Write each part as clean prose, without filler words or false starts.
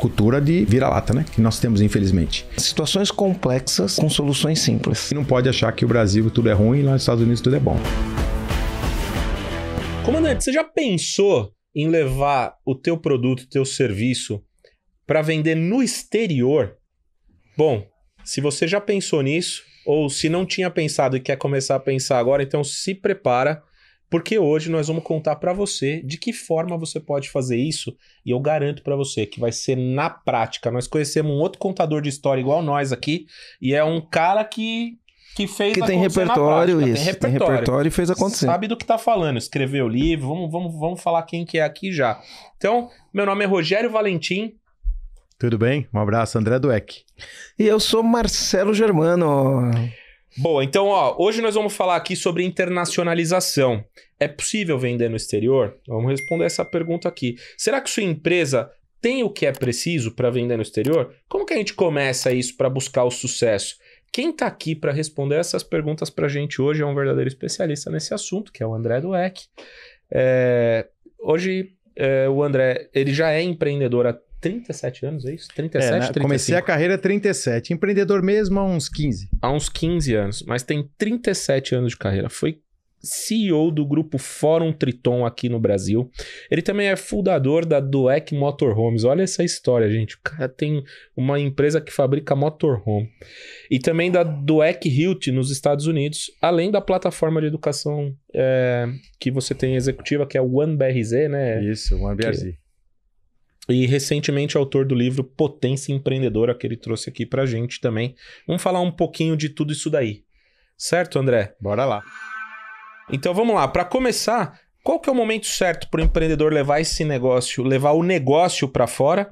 cultura de vira-lata, né? Que nós temos, infelizmente. Situações complexas com soluções simples. E não pode achar que o Brasil tudo é ruim e lá nos Estados Unidos tudo é bom. Comandante, você já pensou em levar o teu produto, o teu serviço para vender no exterior? Bom, se você já pensou nisso, ou se não tinha pensado e quer começar a pensar agora, então se prepara, porque hoje nós vamos contar para você de que forma você pode fazer isso, e eu garanto para você que vai ser na prática. Nós conhecemos um outro contador de história igual nós aqui, e é um cara que fez que tem acontecer repertório, na prática. isso. Tem repertório e fez acontecer. Sabe do que tá falando, escreveu o livro, vamos falar quem que é aqui já. Então, meu nome é Rogério Valentim. Tudo bem? Um abraço, André Dueck. E eu sou Marcelo Germano. Boa, então hoje nós vamos falar aqui sobre internacionalização. É possível vender no exterior? Vamos responder essa pergunta aqui. Será que sua empresa tem o que é preciso para vender no exterior? Como que a gente começa isso para buscar o sucesso? Quem está aqui para responder essas perguntas para a gente hoje é um verdadeiro especialista nesse assunto, que é o André Dueck. Hoje, o André, ele já é empreendedor há 37 anos, é isso? 37, 35? Comecei a carreira há 37, empreendedor mesmo há uns 15. Há uns 15 anos, mas tem 37 anos de carreira. Foi CEO do grupo Fórum Triton aqui no Brasil. Ele também é fundador da Dueck Motorhomes. Olha essa história, gente. O cara tem uma empresa que fabrica motorhome. E também da Dueck Hilt nos Estados Unidos, além da plataforma de educação que você tem executiva, que é o OneBRZ, né? Isso, o OneBRZ. E recentemente autor do livro Potência Empreendedora, que ele trouxe aqui pra gente também. Vamos falar um pouquinho de tudo isso daí. Certo, André? Bora lá. Então vamos lá, para começar, qual que é o momento certo para o empreendedor levar o negócio para fora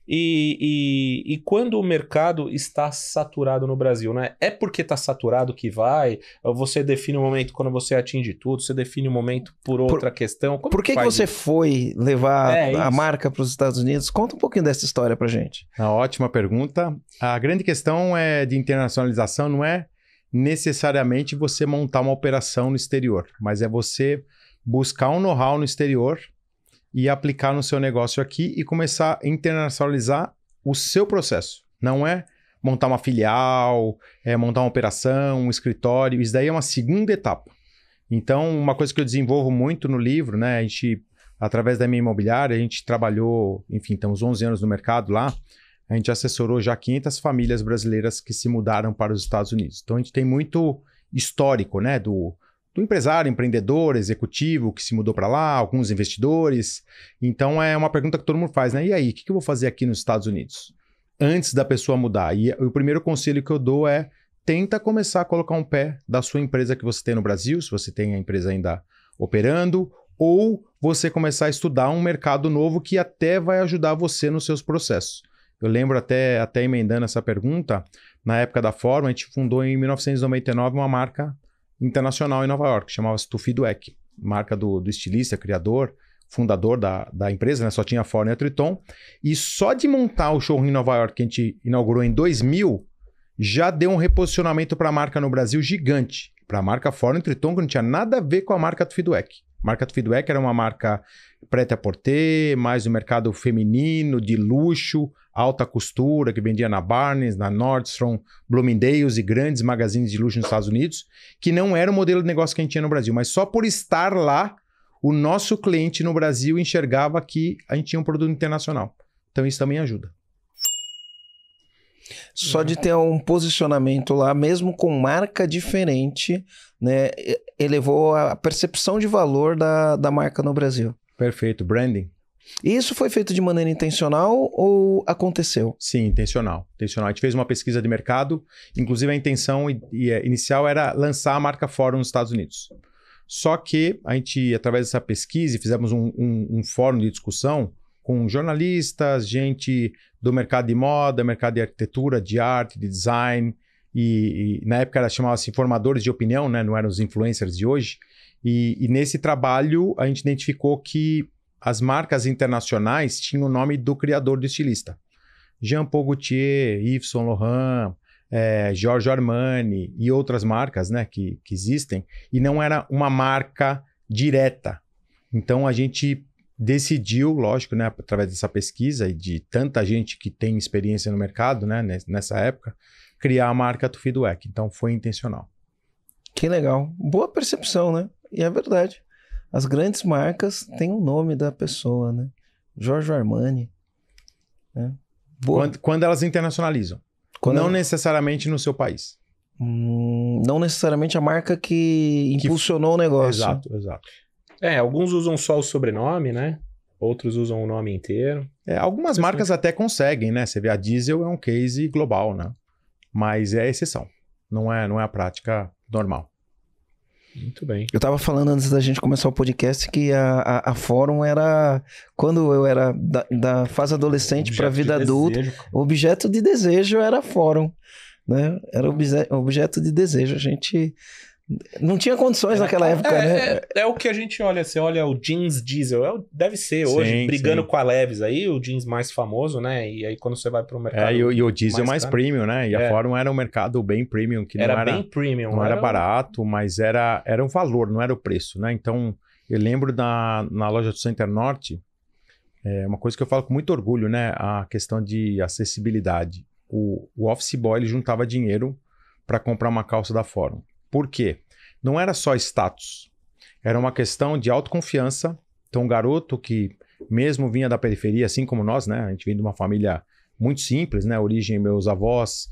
e quando o mercado está saturado no Brasil, né? É porque está saturado que vai? Ou você define o momento quando você atinge tudo? Você define o momento por outra questão? Como por que você foi levar a marca para os Estados Unidos? Conta um pouquinho dessa história para gente. Uma ótima pergunta. A grande questão de internacionalização não é necessariamente você montar uma operação no exterior, mas é você buscar um know-how no exterior e aplicar no seu negócio aqui e começar a internacionalizar o seu processo. Não é montar uma filial, montar uma operação, um escritório, isso daí é uma segunda etapa. Então, uma coisa que eu desenvolvo muito no livro, né, a gente, através da minha imobiliária, a gente trabalhou, enfim, estamos 11 anos no mercado lá, a gente assessorou já 500 famílias brasileiras que se mudaram para os Estados Unidos. Então, a gente tem muito histórico, né? Do empresário, empreendedor, executivo que se mudou para lá, alguns investidores. Então, é uma pergunta que todo mundo faz, né? E aí, o que eu vou fazer aqui nos Estados Unidos? Antes da pessoa mudar. E o primeiro conselho que eu dou é tenta começar a colocar um pé da sua empresa que você tem no Brasil, se você tem a empresa ainda operando, ou você começar a estudar um mercado novo que até vai ajudar você nos seus processos. Eu lembro até emendando essa pergunta, na época da Fórum, a gente fundou em 1999 uma marca internacional em Nova York, chamava-se Tufi Dueck, marca do estilista, criador, fundador da empresa, né? Só tinha a Fórum e a Triton. E só de montar o showroom em Nova York, que a gente inaugurou em 2000, já deu um reposicionamento para a marca no Brasil gigante. Para a marca Fórum e Triton, que não tinha nada a ver com a marca Tufi Dueck. A marca Tufi Dueck era uma marca prêt-à-porter, mais no mercado feminino, de luxo, alta costura, que vendia na Barnes, na Nordstrom, Bloomingdale's e grandes magazines de luxo nos Estados Unidos, que não era o modelo de negócio que a gente tinha no Brasil. Mas só por estar lá, o nosso cliente no Brasil enxergava que a gente tinha um produto internacional. Então isso também ajuda. Só de ter um posicionamento lá, mesmo com marca diferente, né, elevou a percepção de valor da marca no Brasil. Perfeito, branding. E isso foi feito de maneira intencional ou aconteceu? Sim, intencional. A gente fez uma pesquisa de mercado, inclusive a intenção inicial era lançar a marca Fórum nos Estados Unidos. Só que a gente, através dessa pesquisa, fizemos um fórum de discussão com jornalistas, gente do mercado de moda, mercado de arquitetura, de arte, de design, e na época chamava-se formadores de opinião, né? Não eram os influencers de hoje. E nesse trabalho a gente identificou que as marcas internacionais tinham o nome do criador do estilista. Jean Paul Gaultier, Yves Saint Laurent, Giorgio Armani e outras marcas, né, que existem. E não era uma marca direta. Então a gente decidiu, lógico, né, através dessa pesquisa e de tanta gente que tem experiência no mercado, né, nessa época, criar a marca Tufi Dweck. Então foi intencional. Que legal. Boa percepção, né? E é verdade. As grandes marcas têm o nome da pessoa, né? Giorgio Armani. Né? Quando elas internacionalizam. Não necessariamente no seu país. Não necessariamente a marca que impulsionou o negócio. Exato. Alguns usam só o sobrenome, né? Outros usam o nome inteiro. Algumas marcas até conseguem, né? Você vê, a Diesel é um case global, né? Mas é a exceção. Não é a prática normal. Muito bem. Eu tava falando antes da gente começar o podcast que a Fórum era, quando eu era da fase adolescente para a vida adulta, objeto de desejo era a Fórum, né? Era objeto de desejo. A gente não tinha condições naquela época, né? É o que a gente olha. Você olha o jeans diesel, deve ser hoje, brigando com a Levi's aí, o jeans mais famoso, né? E aí quando você vai pro mercado... E o diesel mais premium, né? E a Fórum era um mercado bem premium, que era bem premium. Não era barato, mas era um valor, não era o preço, né? Então, eu lembro na loja do Center Norte, uma coisa que eu falo com muito orgulho, né? A questão de acessibilidade. O office boy, ele juntava dinheiro para comprar uma calça da Fórum. Por quê? Não era só status, era uma questão de autoconfiança. Então, um garoto que mesmo vinha da periferia, assim como nós, né? A gente vem de uma família muito simples, né? Origem, meus avós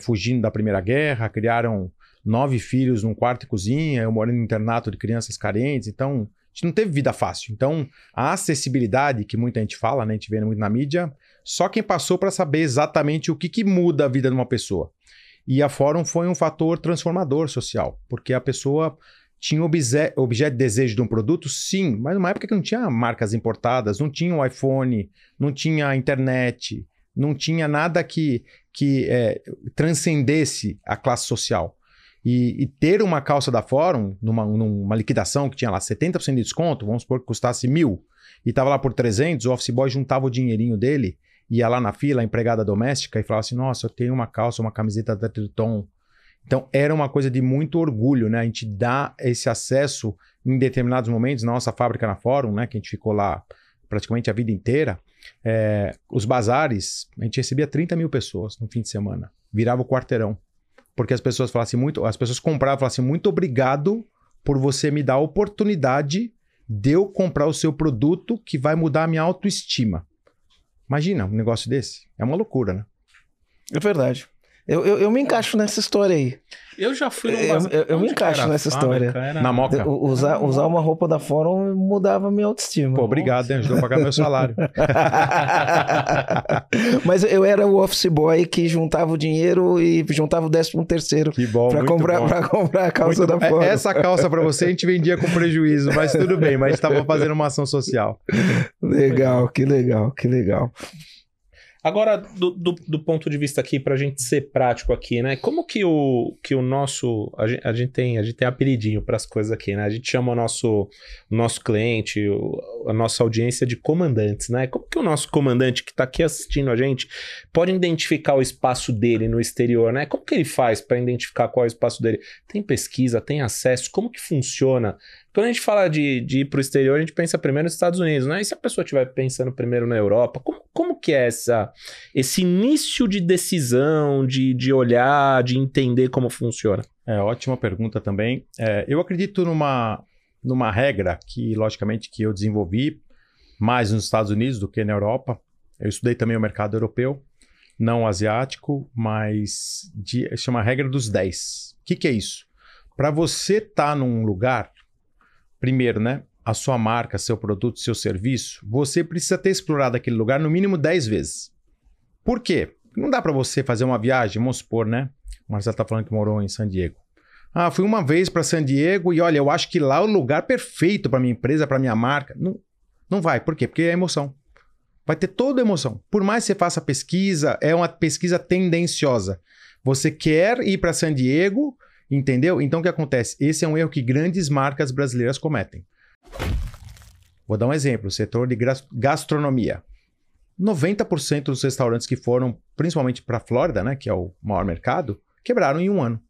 fugindo da Primeira Guerra, criaram 9 filhos num quarto e cozinha, eu morando em internato de crianças carentes, então a gente não teve vida fácil. Então, a acessibilidade, que muita gente fala, né? A gente vê muito na mídia, só quem passou para saber exatamente o que muda a vida de uma pessoa. E a Fórum foi um fator transformador social, porque a pessoa tinha objeto de desejo de um produto, sim, mas numa época que não tinha marcas importadas, não tinha o iPhone, não tinha internet, não tinha nada que transcendesse a classe social. E ter uma calça da Fórum, numa liquidação que tinha lá 70% de desconto, vamos supor que custasse 1.000, e estava lá por 300, o office boy juntava o dinheirinho dele, ia lá na fila, a empregada doméstica, e falava assim, nossa, eu tenho uma calça, uma camiseta da Triton. Então, era uma coisa de muito orgulho, né? A gente dá esse acesso em determinados momentos, na nossa fábrica na Fórum, né? Que a gente ficou lá praticamente a vida inteira. Os bazares, a gente recebia 30 mil pessoas no fim de semana. Virava o quarteirão. Porque as pessoas falassem as pessoas compravam e falavam assim, muito obrigado por você me dar a oportunidade de eu comprar o seu produto que vai mudar a minha autoestima. Imagina um negócio desse. É uma loucura, né? É verdade. Eu me encaixo nessa história aí. Eu já fui eu me encaixo nessa história. Na Moca. Usar uma roupa da Fórum mudava a minha autoestima. Pô, obrigado, hein? Ajudou a pagar meu salário. Mas eu era o office boy que juntava o dinheiro e juntava o 13º. Que bom, pra comprar a calça da Fórum. Essa calça pra você a gente vendia com prejuízo, mas tudo bem. Mas a gente tava fazendo uma ação social. Legal, que legal, que legal. Agora, do ponto de vista aqui, pra gente ser prático aqui, né? Como que o nosso... A gente tem apelidinho pras coisas aqui, né? A gente chama o nosso cliente, a nossa audiência de comandantes, né? Como que o nosso comandante que tá aqui assistindo a gente pode identificar o espaço dele no exterior, né? Como que ele faz para identificar qual é o espaço dele? Tem pesquisa, tem acesso? Como que funciona? Quando a gente fala de ir para o exterior, a gente pensa primeiro nos Estados Unidos, né? E se a pessoa estiver pensando primeiro na Europa, como que é esse início de decisão, de olhar, de entender como funciona? Ótima pergunta também. Eu acredito numa regra que, logicamente, que eu desenvolvi mais nos Estados Unidos do que na Europa. Eu estudei também o mercado europeu, não asiático, mas chama a regra dos 10. O que é isso? Para você estar num lugar... Primeiro, né? A sua marca, seu produto, seu serviço, você precisa ter explorado aquele lugar no mínimo 10 vezes. Por quê? Não dá para você fazer uma viagem, vamos supor, né? O Marcelo tá falando que morou em San Diego. Fui uma vez para San Diego e olha, eu acho que lá é o lugar perfeito para minha empresa, para minha marca. Não vai. Por quê? Porque é emoção. Vai ter toda emoção. Por mais que você faça pesquisa, é uma pesquisa tendenciosa. Você quer ir para San Diego... Entendeu? Então o que acontece? Esse é um erro que grandes marcas brasileiras cometem. Vou dar um exemplo. O setor de gastronomia. 90% dos restaurantes que foram, principalmente para a Flórida, né, que é o maior mercado, quebraram em um ano.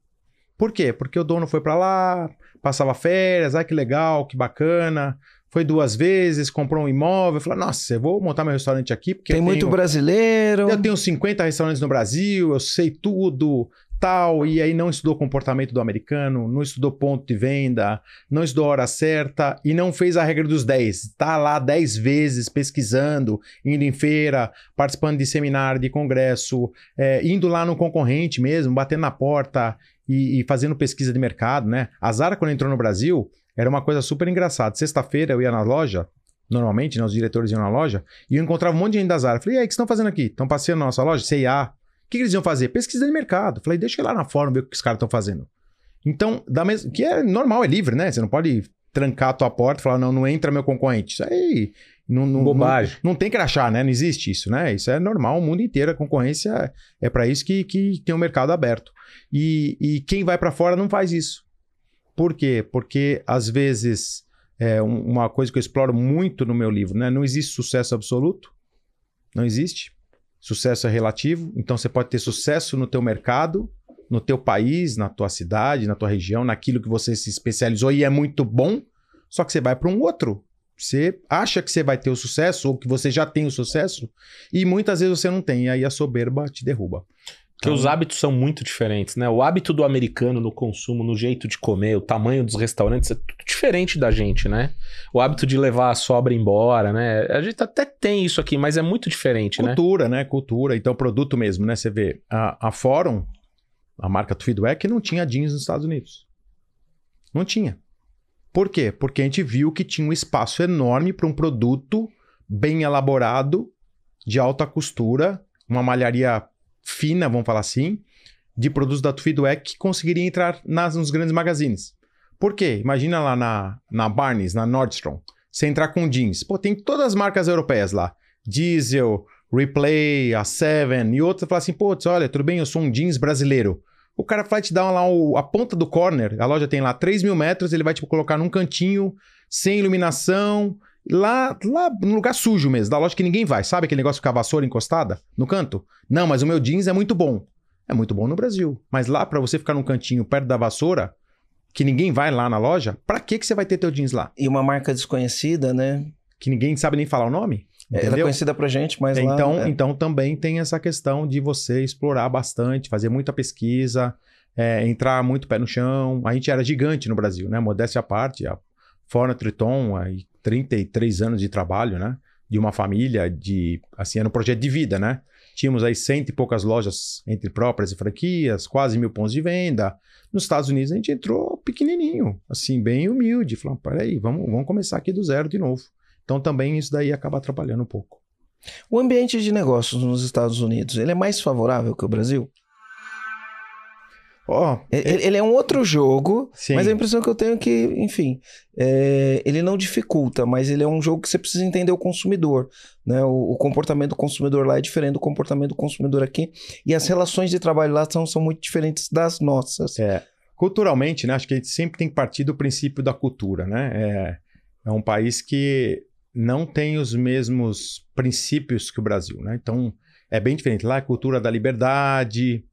Por quê? Porque o dono foi para lá, passava férias, que legal, que bacana, foi 2 vezes, comprou um imóvel, falou, nossa, eu vou montar meu restaurante aqui, porque tem muito brasileiro. Eu tenho 50 restaurantes no Brasil, eu sei tudo, tal, e aí não estudou comportamento do americano, não estudou ponto de venda, não estudou a hora certa e não fez a regra dos 10. Tá lá 10 vezes pesquisando, indo em feira, participando de seminário, de congresso, indo lá no concorrente mesmo, batendo na porta e fazendo pesquisa de mercado, né? A Zara, quando entrou no Brasil, era uma coisa super engraçada. Sexta-feira eu ia na loja, normalmente, né, os diretores iam na loja, e eu encontrava um monte de gente da Zara. Falei, e aí, o que vocês estão fazendo aqui? Estão passeando na nossa loja? C&A. O que eles iam fazer? Pesquisa de mercado. Falei, deixa eu ir lá na fórum ver o que os caras estão fazendo. Então, que é normal, é livre, né? Você não pode trancar a tua porta e falar, não entra meu concorrente. Isso aí... Bobagem. Não tem crachá, né? Não existe isso, né? Isso é normal, o mundo inteiro. A concorrência é para isso que tem um mercado aberto. E quem vai para fora não faz isso. Por quê? Porque, às vezes, uma coisa que eu exploro muito no meu livro, né? Não existe sucesso absoluto. Não existe. Sucesso é relativo. Então, você pode ter sucesso no teu mercado, no teu país, na tua cidade, na tua região, naquilo que você se especializou e é muito bom, só que você vai para um outro. Você acha que você vai ter o sucesso ou que você já tem o sucesso e muitas vezes você não tem. E aí a soberba te derruba. Porque os hábitos são muito diferentes, né? O hábito do americano no consumo, no jeito de comer, o tamanho dos restaurantes é tudo diferente da gente, né? O hábito de levar a sobra embora, né? A gente até tem isso aqui, mas é muito diferente, Cultura, né? Cultura. Então, produto mesmo, né? Você vê, a Fórum, a marca Tweedwack, não tinha jeans nos Estados Unidos. Não tinha. Por quê? Porque a gente viu que tinha um espaço enorme para um produto bem elaborado, de alta costura, uma malharia fina, vamos falar assim, de produtos da Tweedwack que conseguiria entrar nos grandes magazines. Por quê? Imagina lá na Barnes, na Nordstrom, você entrar com jeans. Pô, tem todas as marcas europeias lá. Diesel, Replay, a Seven e outras. Você fala assim, pô, olha, tudo bem, eu sou um jeans brasileiro. O cara vai te dar lá a ponta do corner, a loja tem lá 3.000 metros, ele vai te colocar num cantinho, sem iluminação, lá no lugar sujo mesmo, da loja que ninguém vai. Sabe aquele negócio de ficar vassoura encostada no canto? Não, mas o meu jeans é muito bom. É muito bom no Brasil. Mas lá, pra você ficar num cantinho perto da vassoura, que ninguém vai lá na loja, pra que você vai ter teu jeans lá? E uma marca desconhecida, né? Que ninguém sabe nem falar o nome? Entendeu? Ela é conhecida pra gente, mas Então também tem essa questão de você explorar bastante, fazer muita pesquisa, entrar muito pé no chão. A gente era gigante no Brasil, né? Modéstia à parte, a Fórum Triton, aí 33 anos de trabalho, né? De uma família, era um projeto de vida, né? Tínhamos aí 100 e poucas lojas entre próprias e franquias, quase 1.000 pontos de venda. Nos Estados Unidos a gente entrou pequenininho, assim, bem humilde. Falamos, peraí, vamos começar aqui do zero de novo. Então também isso daí acaba atrapalhando um pouco. O ambiente de negócios nos Estados Unidos, ele é mais favorável que o Brasil? Ele é um outro jogo, sim. Mas a impressão que eu tenho é que, enfim, ele não dificulta, mas ele é um jogo que você precisa entender o consumidor, né? O comportamento do consumidor lá é diferente do comportamento do consumidor aqui, e as relações de trabalho lá são muito diferentes das nossas. Culturalmente, né? Acho que a gente sempre tem que partir do princípio da cultura, né? É um país que não tem os mesmos princípios que o Brasil, né? Então, é bem diferente. Lá é a cultura da liberdade,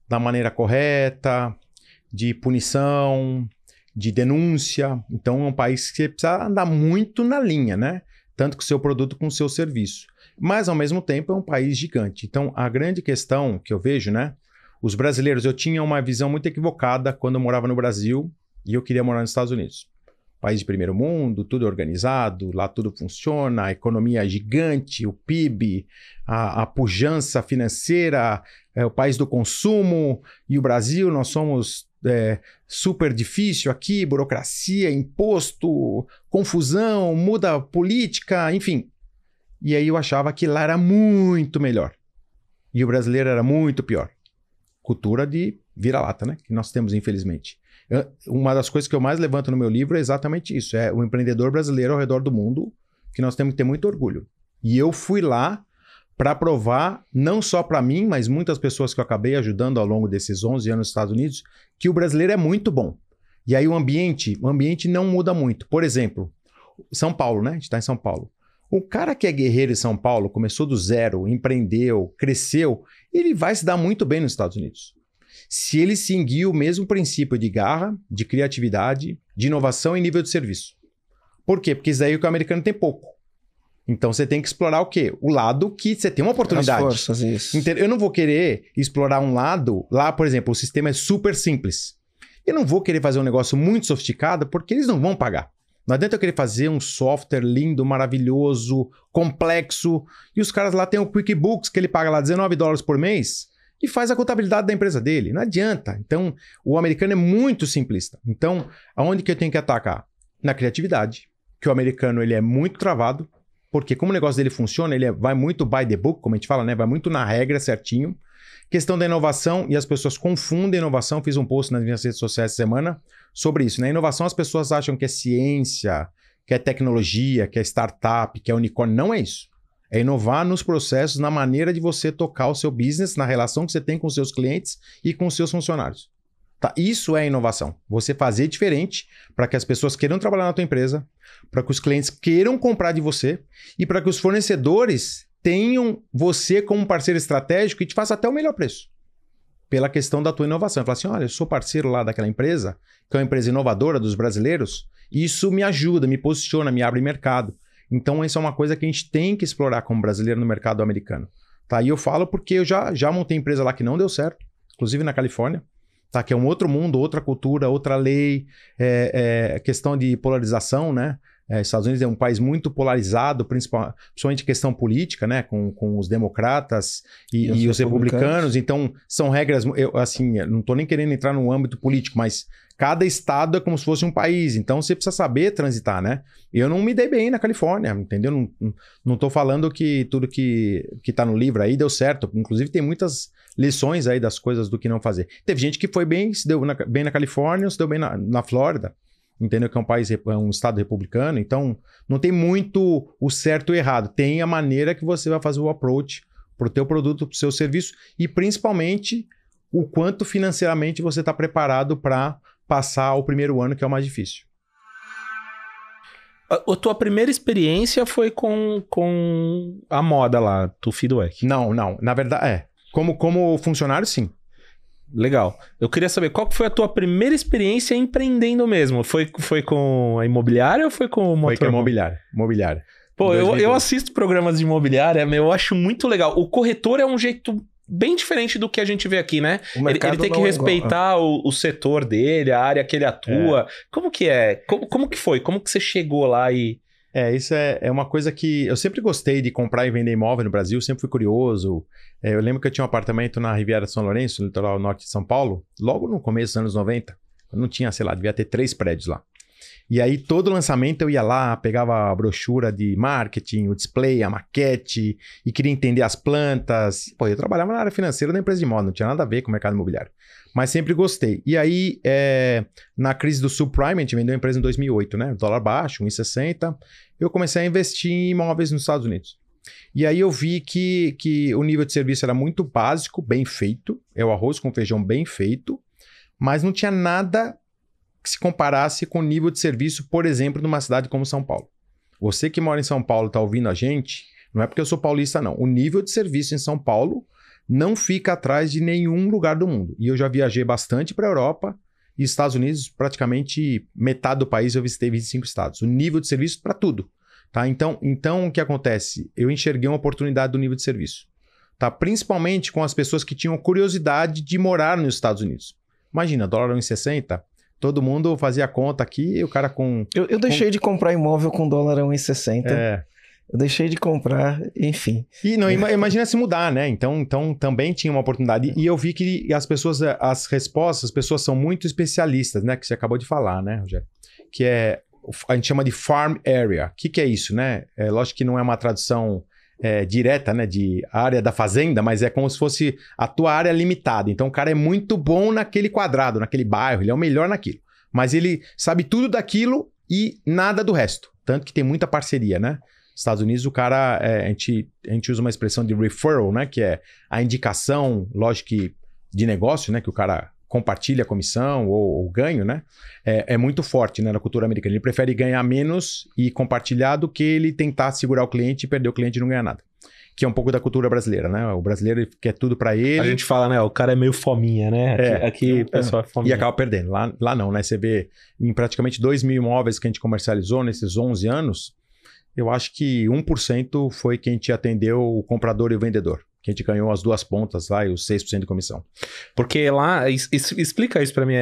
da maneira correta, de punição, de denúncia. Então, é um país que você precisa andar muito na linha, né? Tanto com o seu produto como com o seu serviço. Mas, ao mesmo tempo, é um país gigante. Então, a grande questão que eu vejo, né? Os brasileiros, eu tinha uma visão muito equivocada quando eu morava no Brasil e eu queria morar nos Estados Unidos. País de primeiro mundo, tudo organizado, lá tudo funciona, a economia é gigante, o PIB, a pujança financeira, o país do consumo, e o Brasil, nós somos super difícil aqui, burocracia, imposto, confusão, muda a política, enfim. E aí eu achava que lá era muito melhor. E o brasileiro era muito pior. Cultura de vira-lata, né? Que nós temos, infelizmente. Uma das coisas que eu mais levanto no meu livro é exatamente isso. É o empreendedor brasileiro ao redor do mundo, que nós temos que ter muito orgulho. E eu fui lá para provar, não só para mim, mas muitas pessoas que eu acabei ajudando ao longo desses 11 anos nos Estados Unidos, que o brasileiro é muito bom. E aí o ambiente não muda muito. Por exemplo, São Paulo, né? A gente está em São Paulo. O cara que é guerreiro em São Paulo, começou do zero, empreendeu, cresceu, ele vai se dar muito bem nos Estados Unidos. Se ele seguir o mesmo princípio de garra, de criatividade, de inovação e nível de serviço. Por quê? Porque isso daí é o que o americano tem pouco. Então você tem que explorar o quê? O lado que você tem uma oportunidade. As forças, isso. Eu não vou querer explorar um lado... Lá, por exemplo, o sistema é super simples. Eu não vou querer fazer um negócio muito sofisticado porque eles não vão pagar. Não adianta eu querer fazer um software lindo, maravilhoso, complexo, e os caras lá têm o QuickBooks, que ele paga lá $19 por mês, e faz a contabilidade da empresa dele. Não adianta. Então, o americano é muito simplista. Então, aonde que eu tenho que atacar? Na criatividade. Que o americano ele é muito travado, porque como o negócio dele funciona, ele vai muito by the book, como a gente fala, né? Vai muito na regra certinho. Questão da inovação, e as pessoas confundem inovação. Fiz um post nas minhas redes sociais essa semana sobre isso. Na inovação, as pessoas acham que é ciência, que é tecnologia, que é startup, que é unicórnio. Não é isso. É inovar nos processos, na maneira de você tocar o seu business, na relação que você tem com os seus clientes e com os seus funcionários. Tá? Isso é inovação. Você fazer diferente para que as pessoas queiram trabalhar na tua empresa, para que os clientes queiram comprar de você e para que os fornecedores tenham você como parceiro estratégico e te faça até o melhor preço. Pela questão da tua inovação. Fala assim, olha, eu sou parceiro lá daquela empresa, que é uma empresa inovadora dos brasileiros, e isso me ajuda, me posiciona, me abre mercado. Então, isso é uma coisa que a gente tem que explorar como brasileiro no mercado americano. Tá? E eu falo porque eu já montei empresa lá que não deu certo, inclusive na Califórnia, tá? Que é um outro mundo, outra cultura, outra lei, questão de polarização, né? Estados Unidos é um país muito polarizado, principalmente questão política, né? Com os democratas e os republicanos. Então, são regras... Eu não estou nem querendo entrar no âmbito político, mas cada estado é como se fosse um país. Então, você precisa saber transitar, né? Eu não me dei bem na Califórnia, entendeu? Não estou falando que tudo que está no livro aí deu certo. Inclusive, tem muitas lições aí das coisas do que não fazer. Teve gente que foi bem, se deu bem na Califórnia, se deu bem na Flórida. Entendeu? Que é um estado republicano. Então, não tem muito o certo e o errado. Tem a maneira que você vai fazer o approach para o teu produto, para o seu serviço e, principalmente, o quanto financeiramente você está preparado para passar o primeiro ano, que é o mais difícil. A tua primeira experiência foi com a moda lá, do Feedback? Não. Na verdade, Como funcionário, sim. Legal. Eu queria saber, qual foi a tua primeira experiência empreendendo mesmo? Foi com a imobiliária ou foi com o motor? Foi com a imobiliária. Pô, eu assisto programas de imobiliária, eu acho muito legal. O corretor é um jeito bem diferente do que a gente vê aqui, né? Ele tem que respeitar o setor dele, a área que ele atua. Como que é? Como que foi? Como que você chegou lá e... Isso é uma coisa que eu sempre gostei de comprar e vender imóvel no Brasil, sempre fui curioso. Eu lembro que eu tinha um apartamento na Riviera São Lourenço, no litoral norte de São Paulo, logo no começo dos anos 90. Eu não tinha, devia ter 3 prédios lá. E aí, todo lançamento eu ia lá, pegava a brochura de marketing, o display, a maquete, e queria entender as plantas. Pô, eu trabalhava na área financeira da empresa de moda, não tinha nada a ver com o mercado imobiliário. Mas sempre gostei. E aí, na crise do subprime, a gente vendeu a empresa em 2008, né? Dólar baixo, 1,60. Eu comecei a investir em imóveis nos Estados Unidos. E aí eu vi que o nível de serviço era muito básico, bem feito. É o arroz com feijão bem feito. Mas não tinha nada que se comparasse com o nível de serviço, por exemplo, numa cidade como São Paulo. Você que mora em São Paulo e está ouvindo a gente, não é porque eu sou paulista, não. O nível de serviço em São Paulo não fica atrás de nenhum lugar do mundo. E eu já viajei bastante para a Europa e Estados Unidos, praticamente metade do país eu visitei 25 estados. O nível de serviço para tudo. Tá? Então, o que acontece? Eu enxerguei uma oportunidade do nível de serviço. Tá? Principalmente com as pessoas que tinham curiosidade de morar nos Estados Unidos. Imagina, dólar 1,60, todo mundo fazia conta aqui e o cara com... Eu deixei de comprar imóvel com dólar 1,60. Eu deixei de comprar, enfim. E não, imagina se mudar, né? Então também tinha uma oportunidade. E eu vi que as pessoas são muito especialistas, né? Que você acabou de falar, né, Rogério? Que a gente chama de farm area. O que é isso, né? Lógico que não é uma tradução direta, né? De área da fazenda, mas é como se fosse a tua área limitada. Então o cara é muito bom naquele quadrado, naquele bairro, ele é o melhor naquilo. Mas ele sabe tudo daquilo e nada do resto. Tanto que tem muita parceria, né? Estados Unidos, o cara, a gente usa uma expressão de referral, né? Que é a indicação, lógico que de negócio, né? Que o cara compartilha a comissão ou ganho, né? É muito forte, né, na cultura americana. Ele prefere ganhar menos e compartilhar do que ele tentar segurar o cliente e perder o cliente e não ganhar nada. que é um pouco da cultura brasileira, né? O brasileiro quer tudo para ele. A gente fala, né? O cara é meio fominha, né? Aqui o pessoal é fominha. E acaba perdendo. Lá não, né? Você vê em praticamente 2 mil imóveis que a gente comercializou nesses 11 anos, eu acho que 1% foi quem te atendeu o comprador e o vendedor. Que a gente ganhou as duas pontas lá e os 6% de comissão. Porque lá, explica isso pra mim,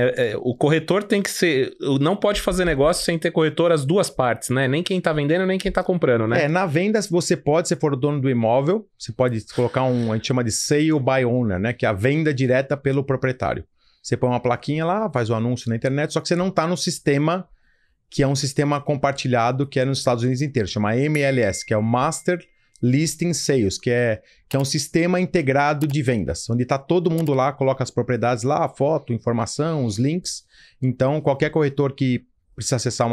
o corretor tem que ser, não pode fazer negócio sem ter corretor as duas partes, né? Nem quem tá vendendo, nem quem tá comprando, né? Na venda você pode, se for o dono do imóvel, você pode colocar a gente chama de sale by owner, né? Que é a venda direta pelo proprietário. Você põe uma plaquinha lá, faz o anúncio na internet, só que você não tá no sistema, que é um sistema compartilhado, que é nos Estados Unidos inteiro, chama MLS, que é o Master Listing Sales, que é um sistema integrado de vendas, onde está todo mundo lá, coloca as propriedades lá, a foto, informação, os links. Então, qualquer corretor que precisa acessar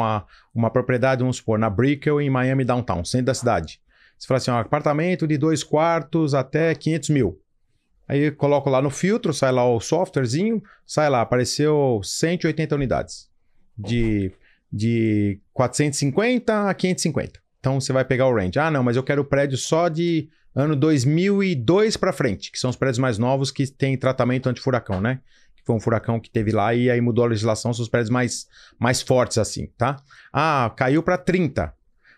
uma propriedade, vamos supor, na Brickell, em Miami Downtown, centro da cidade. Você fala assim, apartamento de 2 quartos até 500 mil. Aí eu coloco lá no filtro, sai lá o softwarezinho, sai lá, apareceu 180 unidades, de 450 a 550. Então, você vai pegar o range. Não, mas eu quero o prédio só de ano 2002 para frente, que são os prédios mais novos que tem tratamento anti-furacão, né? Que foi um furacão que teve lá e aí mudou a legislação, são os prédios mais fortes assim, tá? Caiu para 30.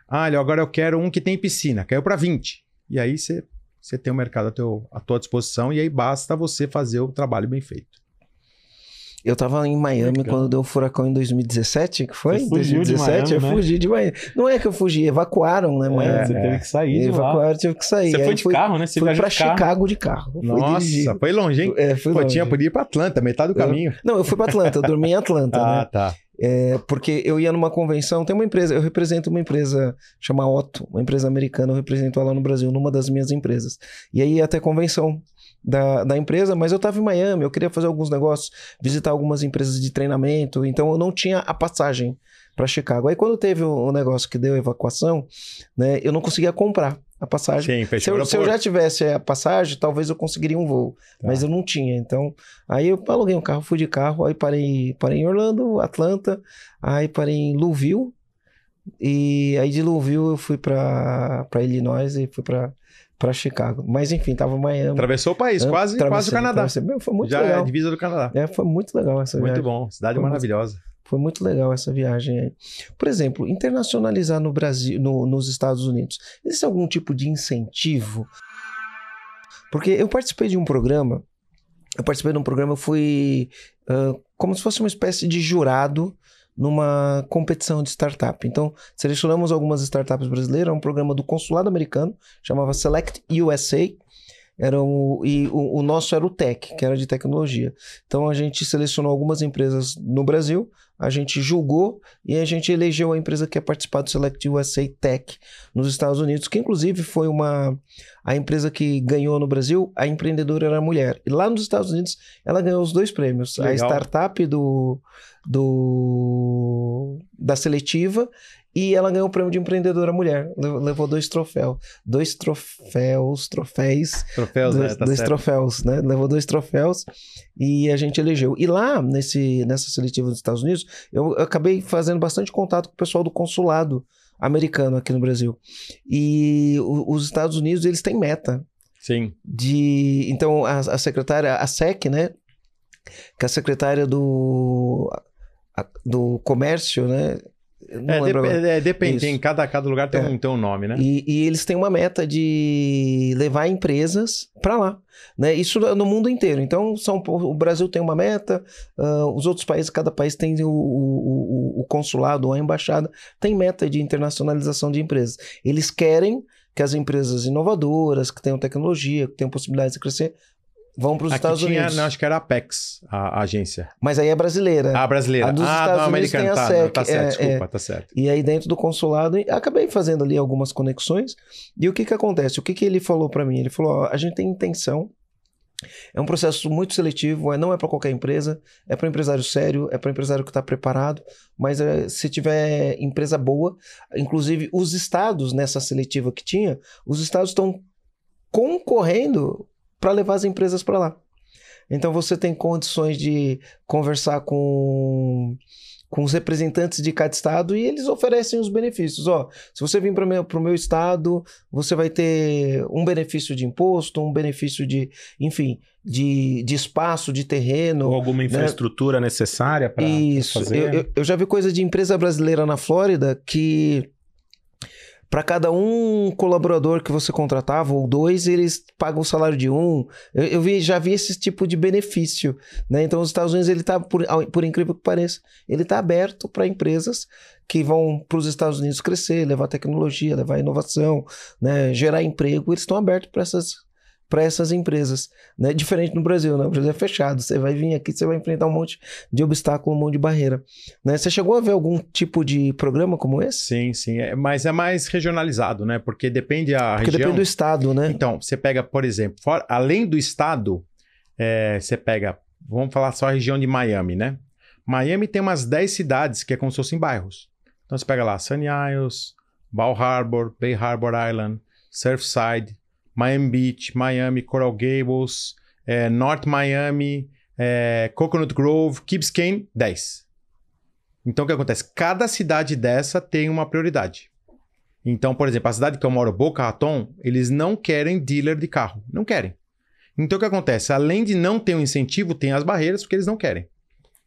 Agora eu quero um que tem piscina, caiu para 20. E aí você tem o mercado à tua disposição e aí basta você fazer o trabalho bem feito. Eu tava em Miami quando deu o furacão em 2017, que foi? Você fugiu 2017, de Miami, eu fugi de Miami. Não é que eu fugi, evacuaram, né? Você teve que sair de lá. Evacuaram, tive que sair. Você foi de carro, né? Você fui pra Chicago de carro. Nossa, foi longe, hein? Podia ir pra Atlanta, metade do caminho. Não, eu fui pra Atlanta, eu dormi em Atlanta, né? Tá. Porque eu ia numa convenção, tem uma empresa, eu represento uma empresa chamada Otto, uma empresa americana, eu represento ela no Brasil, numa das minhas empresas. E aí ia até convenção da empresa, mas eu estava em Miami, eu queria fazer alguns negócios, visitar algumas empresas de treinamento, então eu não tinha a passagem para Chicago. Aí quando teve o negócio que deu evacuação, né, eu não conseguia comprar a passagem. Sim, se eu já tivesse a passagem, talvez eu conseguiria um voo, mas eu não tinha. Então, aí eu aluguei um carro, fui de carro, aí parei em Orlando, Atlanta, aí parei em Louisville, e aí de Louisville eu fui para Illinois e fui para Chicago. Mas enfim, tava em Miami. Atravessou o país, quase o Canadá. Foi muito legal. Já é a legal. divisa do Canadá. Foi muito legal essa viagem. Muito bom, cidade maravilhosa. Foi muito legal essa viagem aí. Por exemplo, internacionalizar no Brasil, nos Estados Unidos, existe algum tipo de incentivo? Porque eu participei de um programa, eu fui como se fosse uma espécie de jurado numa competição de startup. Então, selecionamos algumas startups brasileiras, um programa do consulado americano, chamava Select USA, e o nosso era o Tech, que era de tecnologia. Então, a gente selecionou algumas empresas no Brasil, a gente julgou e a gente elegeu a empresa que ia participar do Select USA Tech nos Estados Unidos, que inclusive foi a empresa que ganhou no Brasil, a empreendedora era mulher. E lá nos Estados Unidos, ela ganhou os 2 prêmios. Legal. A startup da seletiva e ela ganhou o prêmio de empreendedora mulher. Levou 2 troféus. 2 troféus, né? Levou 2 troféus e a gente elegeu. E lá, nessa seletiva dos Estados Unidos, eu acabei fazendo bastante contato com o pessoal do consulado americano aqui no Brasil. E os Estados Unidos, eles têm meta. Sim. Então, a secretária, a SEC, né? Que é a secretária do comércio, né? Depende, em cada lugar tem um nome, né? E eles têm uma meta de levar empresas para lá, né? Isso no mundo inteiro. Então, o Brasil tem uma meta, os outros países, cada país tem o consulado ou a embaixada, tem meta de internacionalização de empresas. Eles querem que as empresas inovadoras, que tenham tecnologia, que tenham possibilidade de crescer, vão para os Estados Unidos. Não, acho que era a Apex, a agência. Mas aí é brasileira. Brasileira. A dos Estados Unidos tem a SEC. Tá certo, desculpa, tá certo. E aí dentro do consulado, acabei fazendo ali algumas conexões. E o que acontece? O que ele falou para mim? Ele falou, a gente tem intenção, é um processo muito seletivo, não é para qualquer empresa, é para empresário sério, é para empresário que está preparado, mas se tiver empresa boa, inclusive os estados nessa seletiva que tinha, os estados estão concorrendo para levar as empresas para lá. Então você tem condições de conversar com com os representantes de cada estado e eles oferecem os benefícios. Ó, se você vir para o meu estado, você vai ter um benefício de imposto, um benefício de, enfim, de espaço, de terreno. Ou alguma infraestrutura necessária para fazer. Eu já vi coisa de empresa brasileira na Flórida que para cada um colaborador que você contratava, ou 2, eles pagam o salário de 1. Já vi esse tipo de benefício, né? Então, os Estados Unidos, ele tá, por incrível que pareça, ele está aberto para empresas que vão para os Estados Unidos crescer, levar tecnologia, levar inovação, né? Gerar emprego. Eles estão abertos para essas empresas, né? Diferente no Brasil, né? O Brasil é fechado. Você vai vir aqui, você vai enfrentar um monte de obstáculo, um monte de barreira, né? Você chegou a ver algum tipo de programa como esse? Sim, sim. Mas é mais regionalizado, né? Porque depende da região. Depende do estado, né? Então, você pega, por exemplo, além do estado, você pega, vamos falar só a região de Miami, né? Miami tem umas 10 cidades que é como se fossem bairros. Então, você pega lá Sunny Isles, Bal Harbour, Bay Harbor Island, Surfside, Miami Beach, Miami, Coral Gables, North Miami, Coconut Grove, Key Biscayne, 10. Então, o que acontece? Cada cidade dessa tem uma prioridade. Então, por exemplo, a cidade que eu moro, Boca Raton, eles não querem dealer de carro. Não querem. Então, o que acontece? Além de não ter um incentivo, tem as barreiras, porque eles não querem.